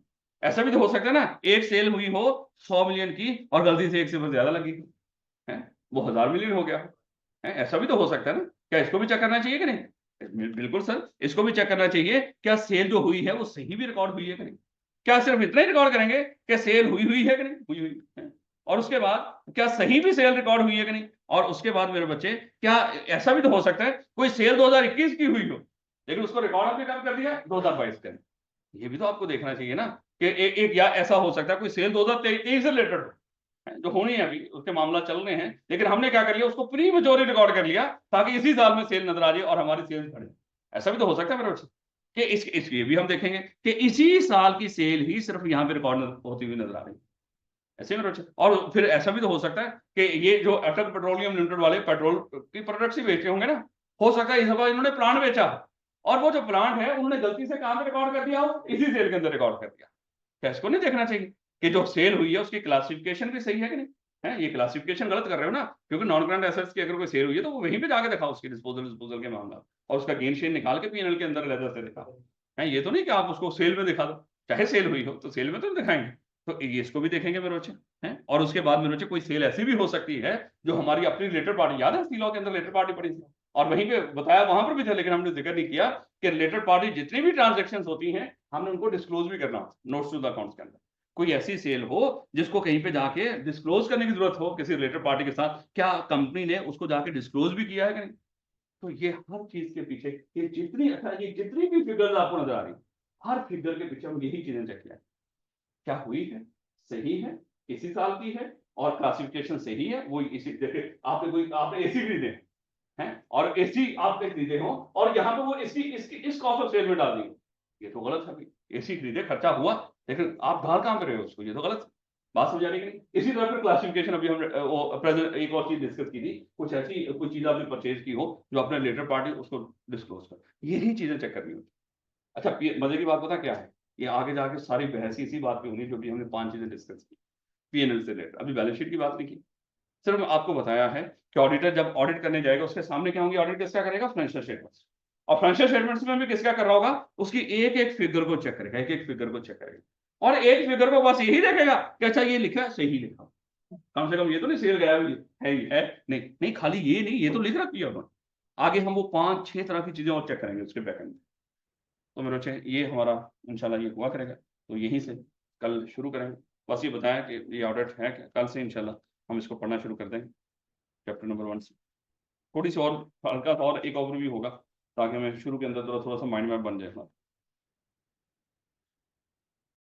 ऐसा भी तो हो सकता है ना, एक सेल हुई हो 100 मिलियन की और गलती से 1 से ज्यादा लगी है, वो 1000 मिलियन हो गया है, ऐसा भी तो हो सकता है ना। क्या इसको भी चेक करना चाहिए कि नहीं? बिल्कुल सर, इसको भी चेक करना चाहिए, क्या सेल जो हुई है वो सही भी रिकॉर्ड हुई है कि नहीं। क्या सिर्फ इतना ही रिकॉर्ड करेंगे कि सेल हुई है कि नहीं हुई है, और उसके बाद क्या सही भी सेल रिकॉर्ड हुई है कि नहीं। और उसके बाद मेरे बच्चे, क्या ऐसा भी तो हो सकता है कोई सेल 2021 की हुई हो, लेकिन उसको रिकॉर्ड आपने कब कर दिया, 2022 के। ये भी तो आपको देखना चाहिए ना कि एक या ऐसा हो सकता है कोई सेल 2023 से रिलेटेड हो, जो होनी है अभी, उसके मामला चल रहे हैं, लेकिन हमने क्या कर लिया, उसको प्री मेजोरी रिकॉर्ड कर लिया ताकि इसी साल में सेल नजर आ जाए और हमारी सेल्स बढ़े। ऐसा भी तो हो सकता है मेरे बच्चे कि इस ये भी हम देखेंगे कि इसी साल की सेल ही सिर्फ यहाँ पे रिकॉर्ड होती हुई नजर आ रही है। ऐसे में रोचे, और फिर ऐसा भी तो हो सकता है कि ये जो अटल पेट्रोलियम लिमिटेड वाले पेट्रोल की प्रोडक्ट्स ही बेचे होंगे ना, हो सकता है इस बार इन्होंने प्लांट बेचा, और वो जो प्लांट है उन्होंने गलती से कहां पे रिकॉर्ड कर दिया हो, इसी सेल के अंदर रिकॉर्ड कर दिया। क्या इसको नहीं देखना चाहिए कि जो सेल हुई है उसकी क्लासिफिकेशन भी सही है कि नहीं है? ये क्लासिफिकेशन गलत कर रहे हो ना, क्योंकि नॉन करंट एसेट्स की अगर कोई सेल हुई है तो वो वहीं पे जाके दिखाओ उसकी डिस्पोजल के मामला, और उसका गेन शेन निकाल के पीएनएल के अंदर लेजर से दिखाओ है। ये तो नहीं कि आप उसको सेल में दिखा दो, चाहे सेल हुई हो तो सेल में तो दिखाएंगे। तो ये इसको भी देखेंगे मेरे बच्चे हैं। और उसके बाद मेरे बच्चे कोई सेल ऐसी भी हो सकती है जो हमारी अपनी रिलेटेड पार्टी, याद है सीलॉ के अंदर रिलेटेड पार्टी पड़ी थी, और वहीं पे बताया वहां पर भी था, लेकिन हमने जिक्र नहीं किया कि रिलेटेड पार्टी जितनी भी ट्रांजेक्शन होती हैं हमने उनको डिस्क्लोज भी करना, नोट्स टू द अकाउंट्स के अंदर। कोई ऐसी सेल हो जिसको कहीं पे जाके डिस्क्लोज करने की जरूरत हो किसी रिलेटेड पार्टी के साथ, क्या कंपनी ने उसको जाके डिस्क्लोज भी किया है कि नहीं। तो ये हर चीज के पीछे, ये जितनी अच्छा ये जितनी भी फिगर्स आपको नजर आ रही, हर फिगर के पीछे हम यही चीजें चेक किया, क्या हुई है, सही है, इसी साल की है, और क्लासिफिकेशन सही है। वो इसी देखिए, आपने एसी खरीदे हैं, और एसी आपने खरीदे हो और यहाँ पे वो इसकी इसकी इस कॉस्ट ऑफ सेल में डाल दी, ये तो गलत है भाई। एसी खरीदे, खर्चा हुआ, लेकिन आप डाल काम कर रहे हो उसको, ये तो गलत है। बात समझ आ रही है कि नहीं? इसी तरह फिर क्लासिफिकेशन, अभी हम वो प्रेजेंट एक और चीज डिस्कस की थी, कुछ ऐसी कोई चीज आपने परचेज की हो जो अपने रिलेटेड पार्टी उसको डिस्क्लोज कर, यही चीजें चेक करनी होती। अच्छा, मजे की बात पता क्या है, ये आगे जाके सारी बहस इसी बात पे होनी जो भी हमने 5 चीजें डिस्कस की पीएनएल से रिलेटेड। अभी बैलेंस शीट की बात नहीं की, सिर्फ आपको बताया है कि ऑडिटर जब ऑडिट करने जाएगा उसके सामने क्या होंगी, ऑडिट किसका करेगा, फाइनेंशियल स्टेटमेंट्स। और फाइनेंशियल स्टेटमेंट्स में भी किसका कर रहा होगा, उसकी एक एक फिगर को चेक करेगा, एक एक फिगर को चेक करेगा, और एक फिगर को बस यही देखेगा कि अच्छा ये लिखा है, सही लिखा, कम से कम ये तो नहीं सेल गया है ही है, नहीं नहीं, खाली ये नहीं, ये तो लिख रखी है उन्होंने। आगे हम वो 5-6 तरह की चीजें और चेक करेंगे उसके बैकएंड में। तो मेरे बच्चे, ये हमारा इंशाल्लाह ये हुआ करेगा, तो यहीं से कल शुरू करेंगे। बस ये बताया कि ये ऑडिट है कि कल से इंशाल्लाह हम इसको पढ़ना शुरू कर देंगे, चैप्टर नंबर 1 से। थोड़ी सी और हल्का सा और एक ओवरव्यू होगा, ताकि हमें शुरू के अंदर थोड़ा सा माइंड मैप बन जाए हमारा।